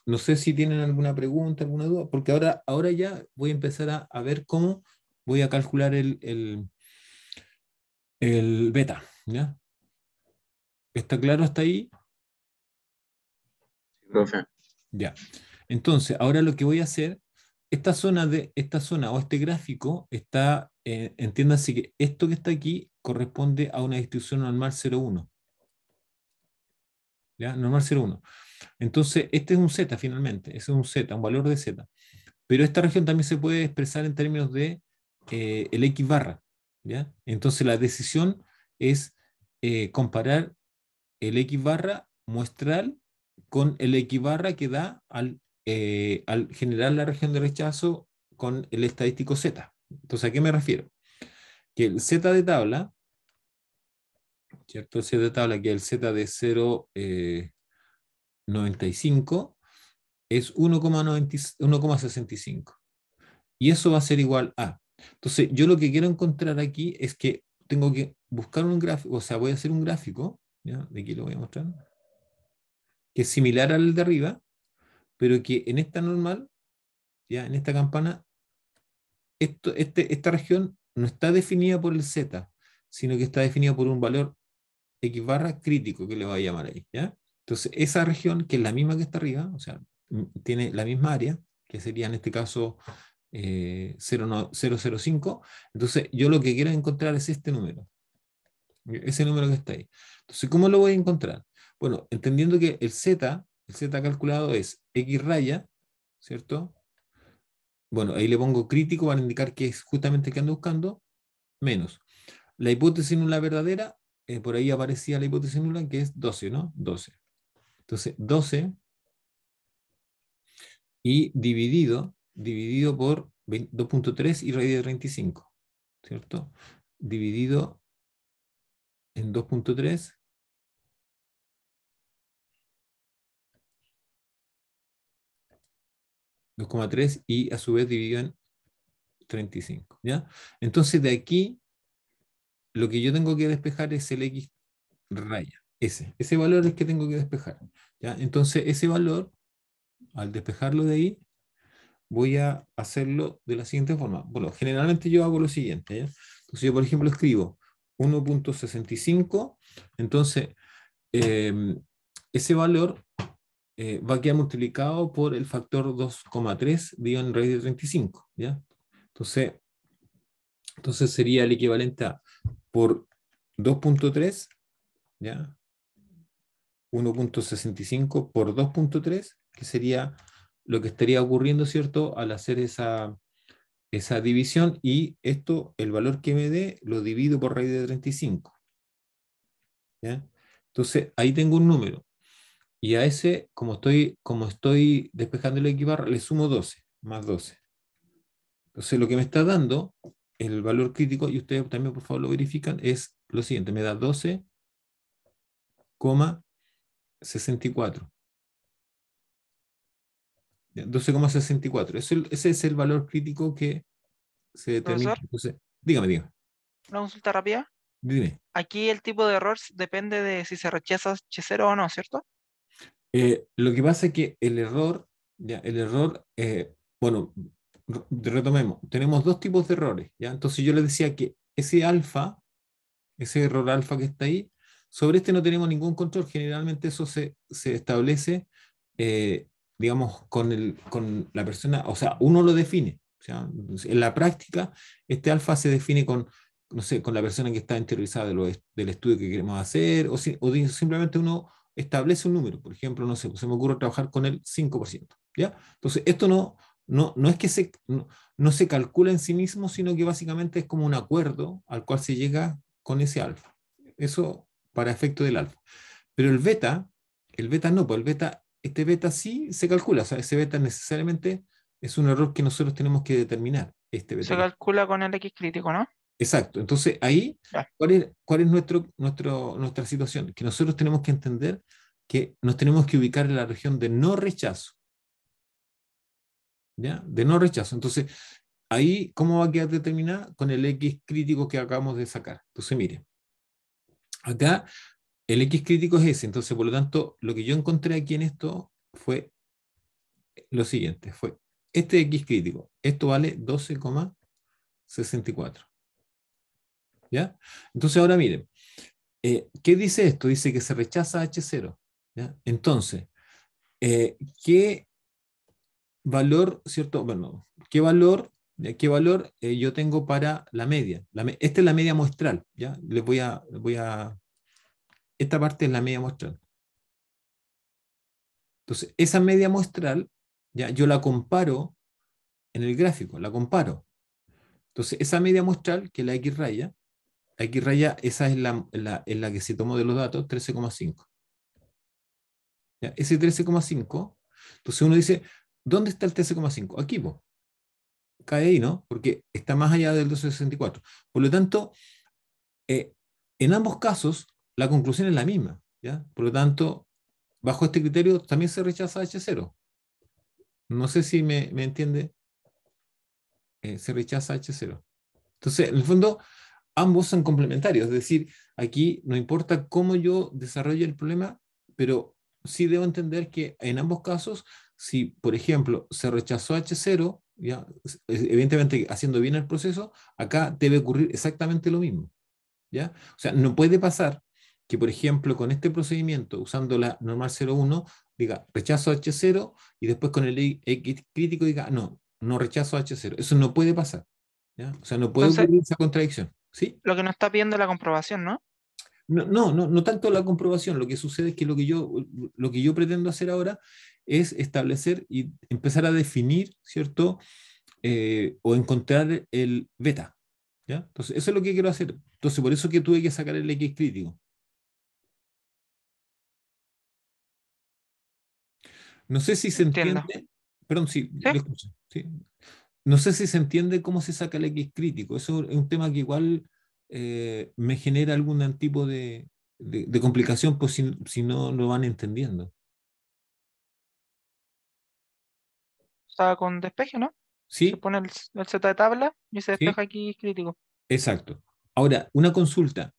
No sé si tienen alguna pregunta, alguna duda, porque ahora ya voy a empezar a ver cómo voy a calcular el beta. ¿Ya? ¿Está claro hasta ahí? Sí, profe. Ya. Entonces, ahora lo que voy a hacer esta zona o este gráfico está, entiéndase que esto que está aquí corresponde a una distribución normal 0,1. ¿Ya? Normal 0,1. Entonces, este es un Z finalmente, ese es un Z, un valor de Z. Pero esta región también se puede expresar en términos de el X barra. ¿Ya? Entonces, la decisión es comparar el X barra muestral con el X barra que da al generar la región de rechazo con el estadístico Z. Entonces, ¿a qué me refiero? Que el Z de tabla, ¿cierto? El Z de tabla, que es el Z de 0,95, es 1,65. Y eso va a ser igual a. Entonces, yo lo que quiero encontrar aquí es que tengo que buscar un gráfico, o sea, voy a hacer un gráfico, ¿ya? De aquí lo voy a mostrar, que es similar al de arriba, pero que en esta normal, ya en esta campana, esta región no está definida por el Z, sino que está definida por un valor X barra crítico, que le voy a llamar ahí, ¿ya? Entonces, esa región, que es la misma que está arriba, o sea, tiene la misma área, que sería en este caso 0,05, entonces yo lo que quiero encontrar es este número, ese número que está ahí. Entonces, ¿cómo lo voy a encontrar? Bueno, entendiendo que el Z calculado es X raya, ¿cierto? Bueno, ahí le pongo crítico para indicar que es justamente el que ando buscando, menos. La hipótesis nula verdadera, por ahí aparecía la hipótesis nula, que es 12, ¿no? 12. Entonces, 12 y dividido por 2,3 y raíz de 35, ¿cierto? Dividido en 2,3 2,3 y a su vez dividido en 35, ¿ya? Entonces de aquí lo que yo tengo que despejar es el X raya, ese valor es que tengo que despejar, ¿ya? Entonces ese valor, al despejarlo de ahí, voy a hacerlo de la siguiente forma. Bueno, generalmente yo hago lo siguiente, ¿ya? Entonces yo, por ejemplo, escribo 1,65, entonces ese valor va a quedar multiplicado por el factor 2,3 dividido en raíz de 35, ¿ya? Entonces sería el equivalente a por 2,3, ¿ya? 1,65 por 2,3, que sería lo que estaría ocurriendo, ¿cierto? Al hacer esa división, y esto, el valor que me dé, lo divido por raíz de 35, ¿ya? Entonces ahí tengo un número. Y a ese, como estoy despejando el X barra, le sumo 12, más 12. Entonces, lo que me está dando el valor crítico, y ustedes también por favor lo verifican, es lo siguiente: me da 12,64. 12,64. Ese es el valor crítico que se determina. Profesor, Entonces, dígame. una consulta rápida. Dime. Aquí el tipo de error depende de si se rechaza H0 o no, ¿cierto? Lo que pasa es que bueno, retomemos. Tenemos dos tipos de errores, ¿ya? Entonces yo les decía que ese error alfa que está ahí, sobre este no tenemos ningún control. Generalmente eso se establece, eh, digamos, con la persona, o sea, uno lo define. O sea, en la práctica, este alfa se define con, no sé, con la persona que está interiorizada del estudio que queremos hacer, simplemente uno establece un número. Por ejemplo, no sé, pues se me ocurre trabajar con el 5%, ¿ya? Entonces, esto no es que no se calcula en sí mismo, sino que básicamente es como un acuerdo al cual se llega con ese alfa. Eso para efecto del alfa. Pero el beta no, pues este beta sí se calcula. O sea, ese beta necesariamente es un error que nosotros tenemos que determinar. Este Se beta. calcula con el X crítico, ¿no? Exacto. Entonces, ahí, Ya. ¿cuál es nuestra situación? Que nosotros tenemos que entender que nos tenemos que ubicar en la región de no rechazo. ¿Ya? De no rechazo. Entonces, ahí, ¿cómo va a quedar determinada? Con el X crítico que acabamos de sacar. Entonces, mire, acá el X crítico es ese. Entonces, por lo tanto, lo que yo encontré aquí en esto fue lo siguiente: fue este X crítico. Esto vale 12,64. ¿Ya? Entonces, ahora miren, ¿qué dice esto? Dice que se rechaza H0. ¿Ya? Entonces, ¿qué valor, ¿cierto? Bueno, ¿qué valor, yo tengo para la media? Esta es la media muestral, ¿ya? Esta parte es la media muestral. Entonces, esa media muestral, ya, yo la comparo en el gráfico, la comparo. Entonces, esa media muestral, que es la X raya, esa es la que se tomó de los datos, 13,5. ¿Ya? Ese 13,5, entonces uno dice, ¿dónde está el 13,5? Aquí, po. Cae ahí, ¿no? Porque está más allá del 264. Por lo tanto, en ambos casos, la conclusión es la misma, ¿ya? Por lo tanto, bajo este criterio también se rechaza H0. No sé si me entiende. Se rechaza H0. Entonces, en el fondo, ambos son complementarios. Es decir, aquí no importa cómo yo desarrolle el problema, pero sí debo entender que en ambos casos, si, por ejemplo, se rechazó H0, ¿ya? Evidentemente haciendo bien el proceso, acá debe ocurrir exactamente lo mismo, ¿ya? O sea, no puede pasar que, por ejemplo, con este procedimiento, usando la normal 0,1, diga rechazo H0 y después con el X crítico diga no rechazo H0. Eso no puede pasar, ¿ya? O sea, no puede Entonces, ocurrir esa contradicción, ¿sí? lo que nos está pidiendo es la comprobación, ¿no? No tanto la comprobación. Lo que sucede es que lo que yo pretendo hacer ahora es establecer y empezar a definir, ¿cierto? O encontrar el beta, ¿ya? Entonces, eso es lo que quiero hacer. Entonces, por eso que tuve que sacar el X crítico. No sé si se Entiendo. entiende, perdón, sí, ¿Sí? lo escucho, ¿sí? No sé si se entiende cómo se saca el X crítico. Eso es un tema que igual me genera algún tipo de complicación, pues si no lo van entendiendo. Está con despeje, ¿no? Se ¿Sí? pone el Z de tabla y se ¿Sí? despeja aquí crítico. Exacto. Ahora, una consulta.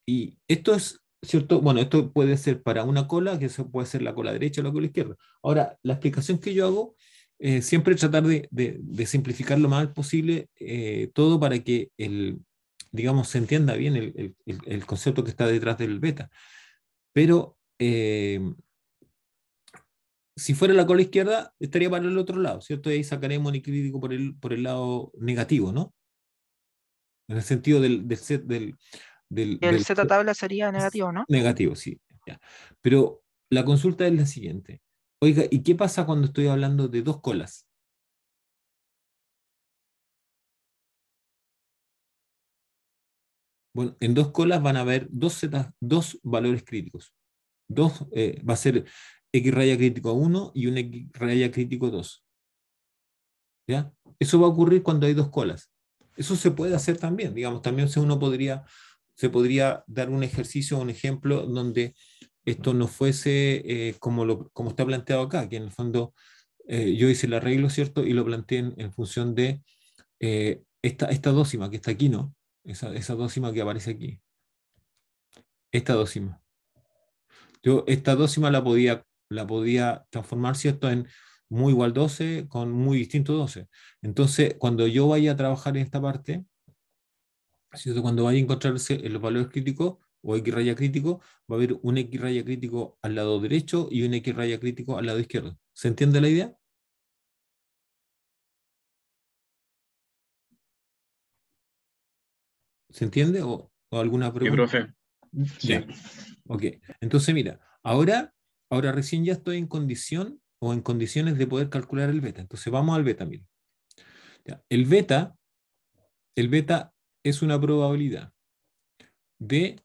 Y esto es, ¿cierto? Bueno, esto puede ser para una cola, que eso puede ser la cola derecha o la cola izquierda. Ahora, la explicación que yo hago, siempre tratar de simplificar lo más posible todo para que digamos, se entienda bien el concepto que está detrás del beta. Pero si fuera la cola izquierda, estaría para el otro lado, ¿cierto? Y ahí sacaremos el crítico por el lado negativo, ¿no? En el sentido El del Z tabla sería negativo, ¿no? negativo, sí. Ya. Pero la consulta es la siguiente. Oiga, ¿y qué pasa cuando estoy hablando de dos colas? Bueno, en dos colas van a haber dos valores críticos. Va a ser X raya crítico 1 y un X raya crítico 2. ¿Ya? Eso va a ocurrir cuando hay dos colas. Eso se puede hacer también, digamos, también se podría dar un ejercicio, un ejemplo donde esto no fuese como está planteado acá, que en el fondo yo hice el arreglo, ¿cierto? Y lo planteé en función de esta dócima que está aquí, ¿no? Esa dócima que aparece aquí. Esta dócima. Yo esta dócima la podía transformar, ¿cierto? En muy igual 12 con muy distinto 12. Entonces, cuando yo vaya a trabajar en esta parte, ¿cierto? Cuando vaya a encontrarse en los valores críticos o X raya crítico, va a haber un X raya crítico al lado derecho y un X raya crítico al lado izquierdo. ¿Se entiende la idea? ¿Se entiende? ¿O alguna Sí, pregunta? profe. Sí. Ya, ok. Entonces, mira, ahora recién ya estoy en condición o en condiciones de poder calcular el beta. Entonces, vamos al beta, mira. Ya, el beta es una probabilidad de,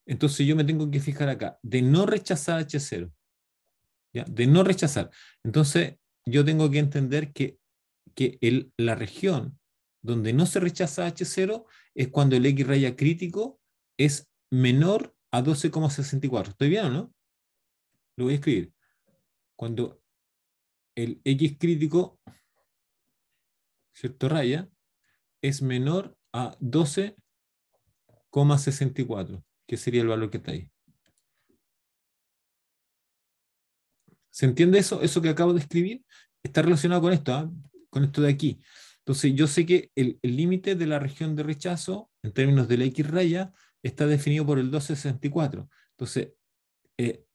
entonces yo me tengo que fijar acá, de no rechazar H0, ¿ya? De no rechazar. Entonces, yo tengo que entender que la región donde no se rechaza H0 es cuando el X raya crítico es menor a 12,64. ¿Estoy bien o no? Lo voy a escribir. Cuando el X crítico, ¿cierto? Raya, es menor a 12,64, que sería el valor que está ahí. ¿Se entiende eso? Eso que acabo de escribir está relacionado con esto, ¿ah? Con esto de aquí. Entonces, yo sé que el límite de la región de rechazo, en términos de la X raya, está definido por el 12,64. Entonces,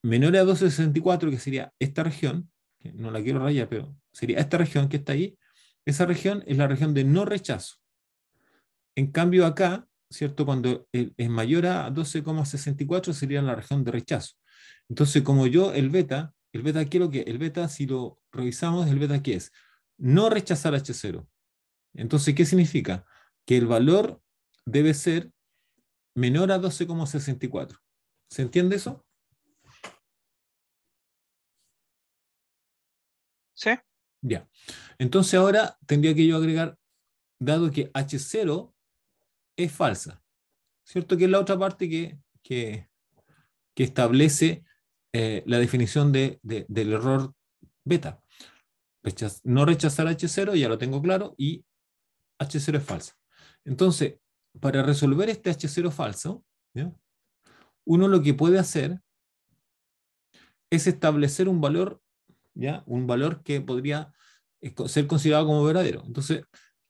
menor a 12,64, que sería esta región, que no la quiero rayar, pero sería esta región que está ahí. Esa región es la región de no rechazo. En cambio acá, ¿cierto? Cuando es mayor a 12,64 sería la región de rechazo. Entonces, como yo, el beta, ¿qué es lo que? El beta, si lo revisamos, el beta, ¿qué es? No rechazar H0. Entonces, ¿qué significa? Que el valor debe ser menor a 12,64. ¿Se entiende eso? ¿Sí? Ya. Entonces ahora tendría que yo agregar, dado que H0 es falsa, ¿cierto? Que es la otra parte que establece la definición del error beta. No rechazar H0, ya lo tengo claro, y H0 es falsa. Entonces, para resolver este H0 falso, ¿ya? Uno lo que puede hacer es establecer un valor, ¿ya? Un valor que podría ser considerado como verdadero. Entonces,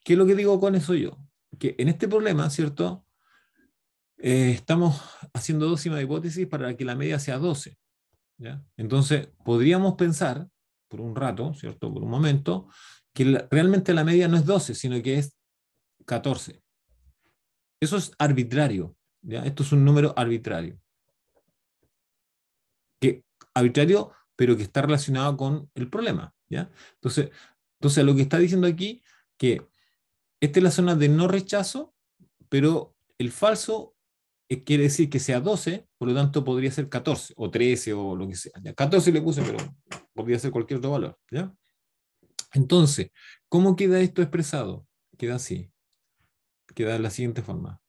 ¿qué es lo que digo con eso yo? Que en este problema, ¿cierto? Estamos haciendo dos de hipótesis para que la media sea 12. ¿Ya? Entonces, podríamos pensar, por un rato, ¿cierto? Por un momento, que realmente la media no es 12, sino que es 14. Eso es arbitrario, ¿ya? Esto es un número arbitrario. Arbitrario, pero que está relacionado con el problema, ¿ya? Entonces lo que está diciendo aquí, que esta es la zona de no rechazo, pero el falso quiere decir que sea 12, por lo tanto podría ser 14 o 13 o lo que sea. Ya, 14 le puse, pero podría ser cualquier otro valor, ¿ya? Entonces, ¿cómo queda esto expresado? Queda así. Queda de la siguiente forma.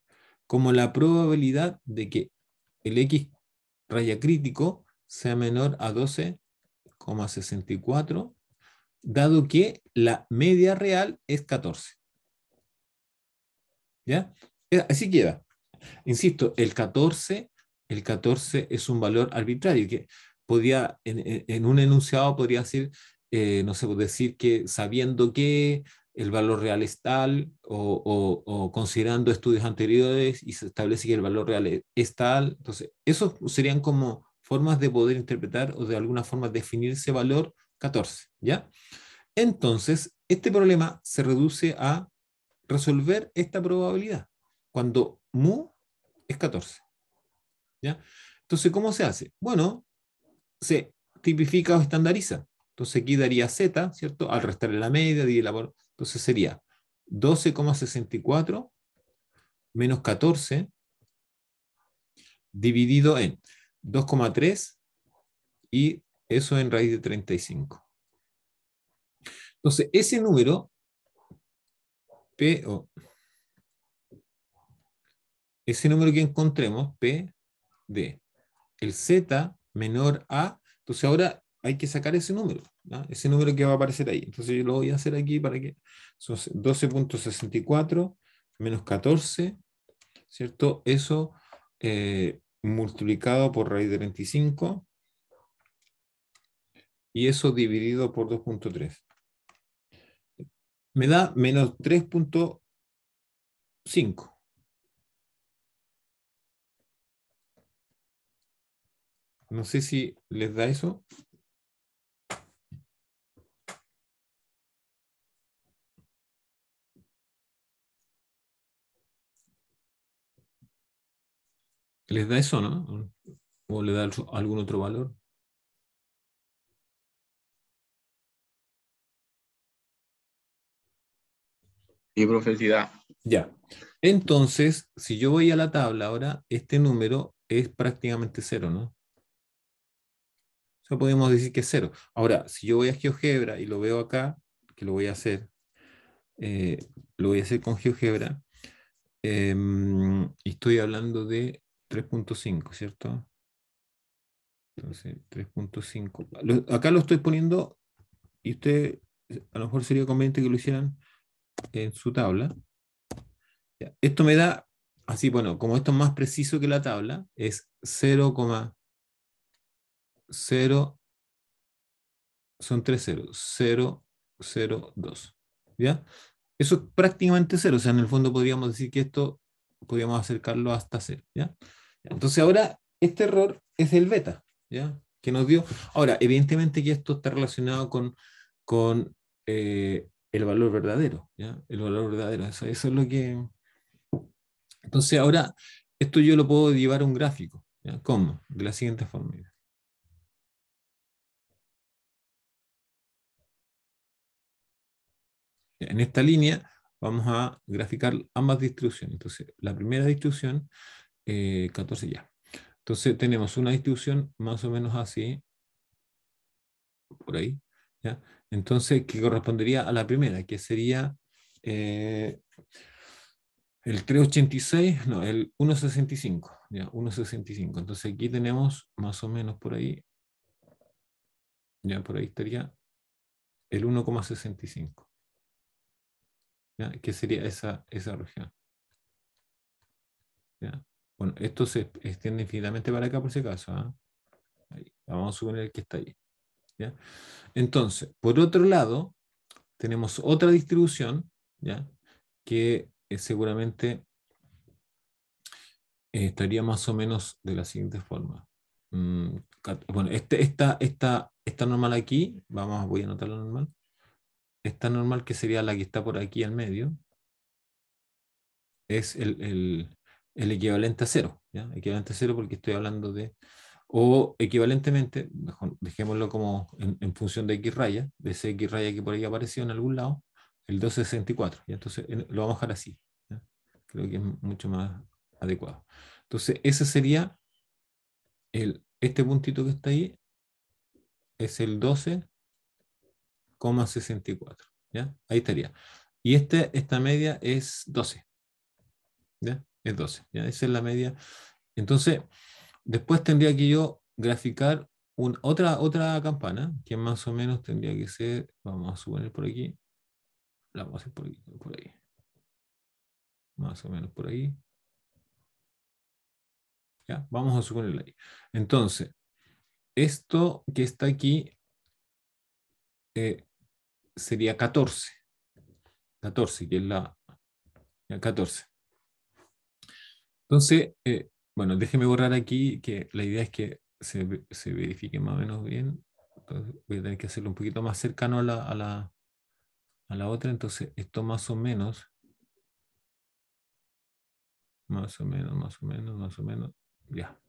Como la probabilidad de que el X raya crítico sea menor a 12,64, dado que la media real es 14. ¿Ya? Así queda. Insisto, el 14 es un valor arbitrario que podía, en un enunciado podría decir, no sé, decir que sabiendo que el valor real es tal, o considerando estudios anteriores y se establece que el valor real es tal. Entonces, esos serían como formas de poder interpretar o de alguna forma definir ese valor 14, ¿ya? Entonces, este problema se reduce a resolver esta probabilidad cuando mu es 14, ¿ya? Entonces, ¿cómo se hace? Bueno, se tipifica o estandariza. Entonces aquí daría z, ¿cierto? Al restarle la media, dividirla por... Entonces sería 12,64 menos 14 dividido en 2,3 y eso en raíz de 35. Entonces ese número, P, ese número que encontremos, P de el z menor a, entonces ahora hay que sacar ese número, ¿no? Ese número que va a aparecer ahí. Entonces yo lo voy a hacer aquí para que son 12,64 menos 14, ¿cierto? Eso multiplicado por raíz de 25 y eso dividido por 2,3. Me da menos 3,5. No sé si les da eso. ¿Les da eso, no? ¿O le da algún otro valor? Y profundidad. Ya. Entonces, si yo voy a la tabla ahora, este número es prácticamente cero, ¿no? O sea, podemos decir que es cero. Ahora, si yo voy a GeoGebra y lo veo acá, que lo voy a hacer, lo voy a hacer con GeoGebra, y estoy hablando de 3,5, ¿cierto? Entonces, 3,5. Acá lo estoy poniendo y usted, a lo mejor sería conveniente que lo hicieran en su tabla. Ya, esto me da, así, bueno, como esto es más preciso que la tabla, es 0,0, son 3 ceros, 0,02. ¿Ya? Eso es prácticamente cero, o sea, en el fondo podríamos decir que esto, podríamos acercarlo hasta cero, ¿ya? Entonces ahora, este error es el beta, ¿ya? que nos dio. Ahora, evidentemente que esto está relacionado con el valor verdadero, ¿ya? El valor verdadero, eso es lo que... Entonces ahora, esto yo lo puedo llevar a un gráfico, ¿ya? ¿Cómo? De la siguiente forma. Mira. En esta línea vamos a graficar ambas distribuciones. Entonces, la primera distribución, 14 ya. Entonces tenemos una distribución más o menos así, por ahí, ¿ya? Entonces, que correspondería a la primera, que sería el 386, no, el 165, ¿ya? 165. Entonces aquí tenemos más o menos por ahí, ya por ahí estaría el 1,65, ¿ya? Que sería esa región, ¿ya? Bueno, esto se extiende infinitamente para acá por si acaso, ¿ah? Ahí, vamos a suponer que está ahí, ¿ya? Entonces, por otro lado, tenemos otra distribución, ¿ya? Que seguramente estaría más o menos de la siguiente forma. Bueno, esta normal aquí, voy a anotar la normal. Esta normal, que sería la que está por aquí al medio, es el equivalente a cero, ¿ya? Equivalente a cero porque estoy hablando de, o equivalentemente, mejor, dejémoslo como en función de x raya, de ese x raya que por ahí apareció en algún lado, el 264, ¿ya? Entonces lo vamos a dejar así, ¿ya? Creo que es mucho más adecuado. Entonces ese sería este puntito que está ahí, es el 12,64, ¿ya? Ahí estaría. Y esta media es 12, ¿ya? Es 12, ¿ya? Esa es la media. Entonces, después tendría que yo graficar otra campana, que más o menos tendría que ser, vamos a suponer por aquí, la vamos a hacer por ahí. Más o menos por ahí. ¿Ya? Vamos a suponerla ahí. Entonces, esto que está aquí sería 14. 14, que es la 14. Entonces, bueno, déjeme borrar aquí, que la idea es que se verifique más o menos bien. Entonces, voy a tener que hacerlo un poquito más cercano a la otra. Entonces, esto más o menos, ya,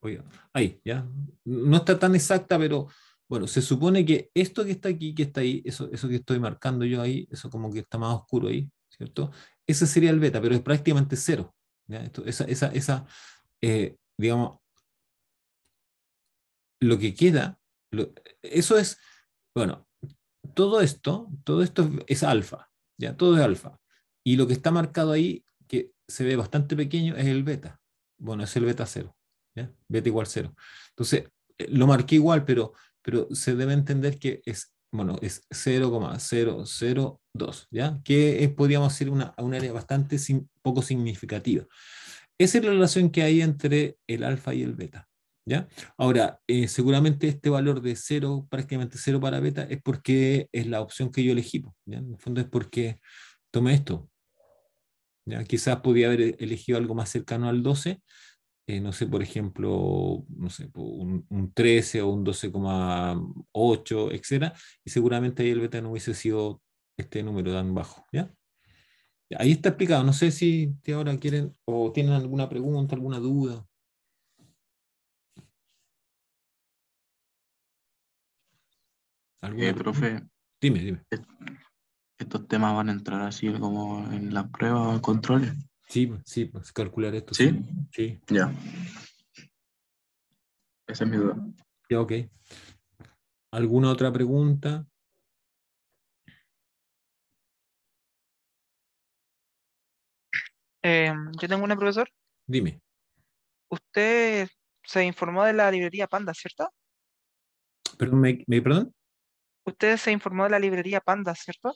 ahí, ya. No está tan exacta, pero bueno, se supone que esto que está aquí, que está ahí, eso que estoy marcando yo ahí, eso como que está más oscuro ahí, ¿cierto? Ese sería el beta, pero es prácticamente cero, ¿ya? Digamos, lo que queda, eso es, bueno, todo esto es alfa, ¿ya? Todo es alfa. Y lo que está marcado ahí, que se ve bastante pequeño, es el beta. Bueno, es el beta cero, ¿ya? Beta igual cero. Entonces, lo marqué igual, pero se debe entender que es, bueno, es 0,002, ¿ya? Que podríamos decir un área bastante poco significativa. Esa es la relación que hay entre el alfa y el beta, ¿ya? Ahora, seguramente este valor de 0, prácticamente 0 para beta, es porque es la opción que yo elegí, ¿ya? En el fondo es porque tomé esto, ¿ya? Quizás podía haber elegido algo más cercano al 12, no sé, por ejemplo, no sé, un 13 o un 12,8, etcétera, y seguramente ahí el beta no hubiese sido este número tan bajo, ¿ya? Ahí está explicado. No sé si ahora quieren o tienen alguna pregunta, alguna duda. ¿Alguna pregunta? Profe, Dime. estos temas van a entrar así como en las pruebas, controles. Sí, pues calcular esto, ¿Sí? sí. Sí, Ya. Esa es mi duda. ya, ok. ¿Alguna otra pregunta? Yo tengo una, profesor. Dime. Usted se informó de la librería Panda, ¿cierto? Perdón, perdón? Usted se informó de la librería Panda, ¿cierto?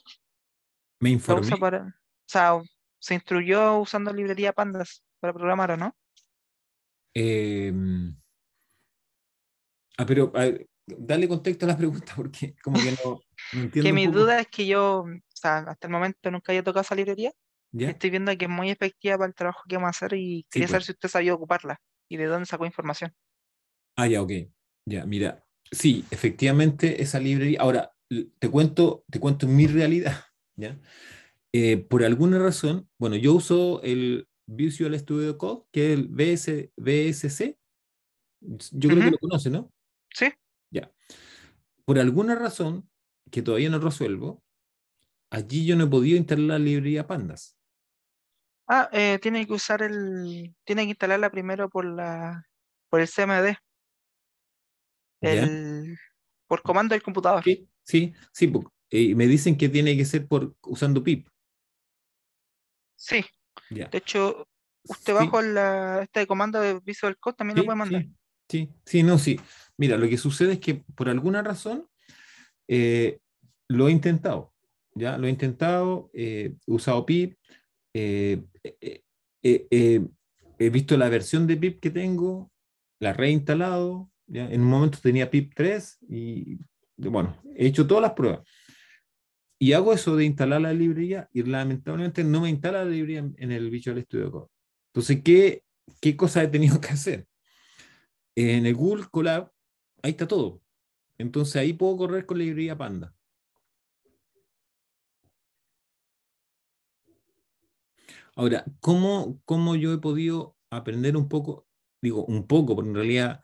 ¿Me La informé? usa para, o sea, se instruyó usando librería Pandas para programar, ¿o no? Eh, pero a ver, dale contexto a la pregunta porque como que no Que entiendo un mi poco. duda es que yo, o sea, hasta el momento nunca había tocado esa librería y ¿Ya? estoy viendo que es muy efectiva para el trabajo que vamos a hacer y Sí, quería pues. saber si usted sabía ocuparla y de dónde sacó información. Ah, ya, ok. Ya, mira. Sí, efectivamente, esa librería. Ahora, te cuento mi realidad, ¿ya? Por alguna razón, bueno, yo uso el Visual Studio Code, que es el VSC. Yo creo que Ujú, lo conoce, ¿no? sí. Ya. Por alguna razón que todavía no resuelvo, allí yo no he podido instalar la librería Pandas. Ah, tiene que instalarla primero por el CMD, ¿Ya? el, por comando del computador. Sí, sí, sí. Me dicen que tiene que ser usando pip. Sí, Ya. de hecho, usted Sí, bajo este comando de Visual Code también lo sí, puede mandar. sí, sí, sí, no, sí. Mira, lo que sucede es que por alguna razón eh, lo he intentado, ¿ya? Lo he intentado, he usado pip, eh, eh, eh, eh, he visto la versión de pip que tengo, la he reinstalado, ¿ya? En un momento tenía pip 3 y, bueno, he hecho todas las pruebas. Y hago eso de instalar la librería y lamentablemente no me instala la librería en el Visual Studio Code. Entonces, ¿qué cosa he tenido que hacer? En el Google Colab, ahí está todo. Entonces ahí puedo correr con la librería Panda. Ahora, ¿cómo yo he podido aprender un poco? Digo, un poco, porque en realidad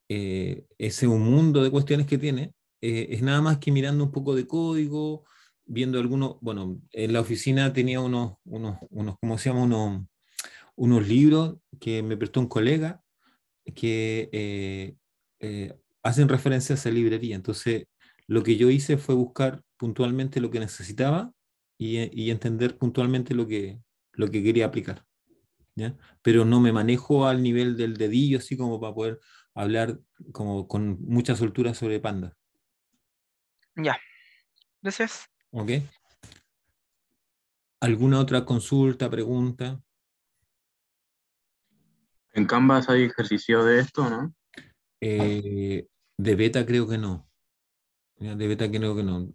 ese un mundo de cuestiones que tiene, es nada más que mirando un poco de código, viendo algunos, bueno, en la oficina tenía ¿cómo se llama? Unos libros que me prestó un colega que hacen referencia a esa librería. Entonces, lo que yo hice fue buscar puntualmente lo que necesitaba y entender puntualmente lo que quería aplicar. ¿Ya? Pero no me manejo al nivel del dedillo, así como para poder hablar como con mucha soltura sobre Panda. Ya, gracias. ¿Ok? ¿Alguna otra consulta, pregunta? En Canvas hay ejercicio de esto, ¿no? De beta creo que no. Ya, de beta creo que no.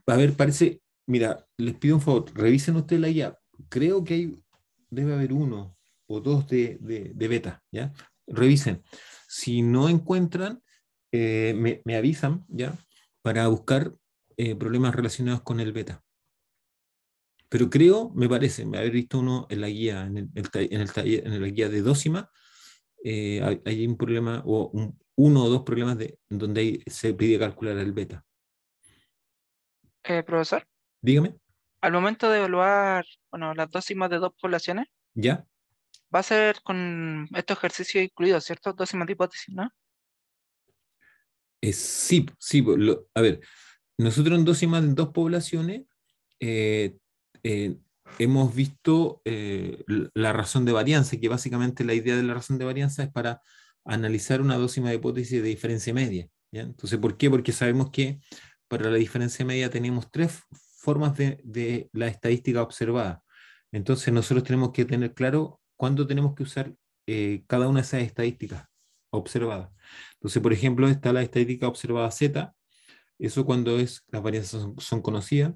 A ver, parece, mira, les pido un favor, revisen ustedes la guía. Creo que debe haber uno o dos de beta, ¿ya? Revisen. Si no encuentran, me avisan, ¿ya? Para buscar problemas relacionados con el beta. Pero creo, me parece, haber visto uno en la guía, en la guía de Dócima, hay un problema, o uno o dos problemas donde se pide calcular el beta. Profesor, Dígame, al momento de evaluar, bueno, las dócimas de dos poblaciones, ¿ya? va a ser con estos ejercicios incluidos, ¿cierto? Dócimas de hipótesis, ¿no? Sí, sí, a ver, nosotros en Dócima, en dos poblaciones, eh, eh, hemos visto la razón de varianza, que básicamente la idea de la razón de varianza es para analizar una dócima de hipótesis de diferencia media, ¿ya? Entonces, ¿por qué? Porque sabemos que para la diferencia media tenemos tres formas de la estadística observada. Entonces, nosotros tenemos que tener claro cuándo tenemos que usar cada una de esas estadísticas observadas. Entonces, por ejemplo, está la estadística observada Z, eso cuando las varianzas son conocidas.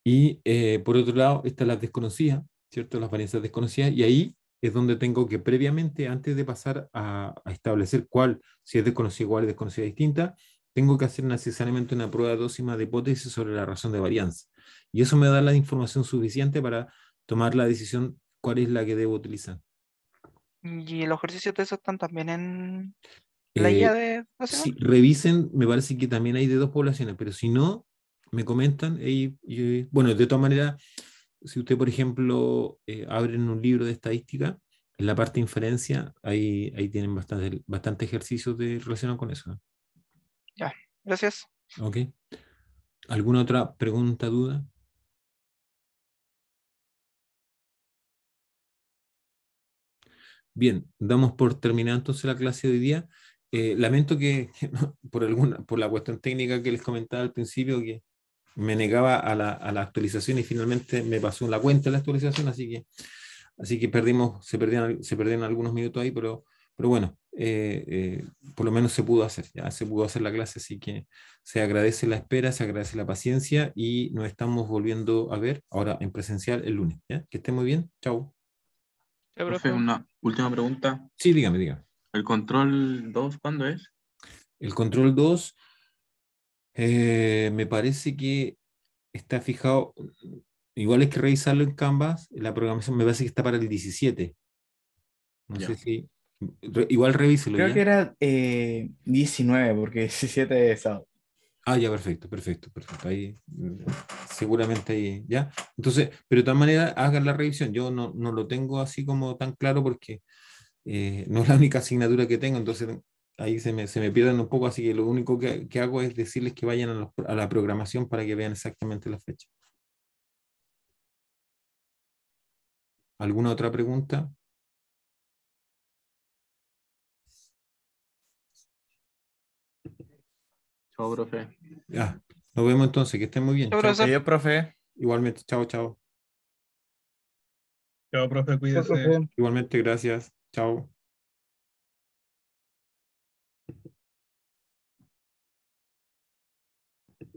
Y por otro lado, están las desconocidas, ¿cierto? Las varianzas desconocidas, y ahí es donde tengo que previamente, antes de pasar a establecer si es desconocida igual, desconocida distinta, tengo que hacer necesariamente una prueba dócima de hipótesis sobre la razón de varianza. Y eso me da la información suficiente para tomar la decisión cuál es la que debo utilizar. Y los ejercicios de esos están también en la guía Eh, de dócimas. si revisen, me parece que también hay de dos poblaciones, pero si no, me comentan. Bueno, de todas maneras, si usted, por ejemplo, abren un libro de estadística, en la parte de inferencia, ahí tienen bastante ejercicios relacionados con eso, ¿no? Ya, gracias. ¿Ok? ¿Alguna otra pregunta, duda? Bien, damos por terminada entonces la clase de hoy día. Lamento que por la cuestión técnica que les comentaba al principio, que me negaba a la actualización y finalmente me pasó la cuenta de la actualización, así que se perdieron algunos minutos ahí, pero bueno, por lo menos se pudo hacer, ya se pudo hacer la clase, así que se agradece la espera, se agradece la paciencia y nos estamos volviendo a ver ahora en presencial el lunes, ¿ya? Que esté muy bien, chao. Ya, Profe, profe. una última pregunta. Sí, dígame. ¿El control 2 cuándo es? El control 2 me parece que está fijado, igual es que revisarlo en Canvas, la programación me parece que está para el 17. No Ya. sé si... igual revíselo Creo ya. que era 19, porque 17 es sábado. Ah, ya, perfecto. Ahí, seguramente ahí, ¿ya? Entonces, pero de todas maneras, hagan la revisión. Yo no lo tengo así como tan claro porque no es la única asignatura que tengo, entonces ahí se me pierden un poco, así que lo único que hago es decirles que vayan a la programación para que vean exactamente la fecha. ¿Alguna otra pregunta? Chao, profe. Ya, nos vemos entonces, que estén muy bien. Chao, Chao. profesor. Adiós, profe. Igualmente, chao, chao. Chao, profe, Chao, cuídese. profe. Igualmente, gracias. Chao.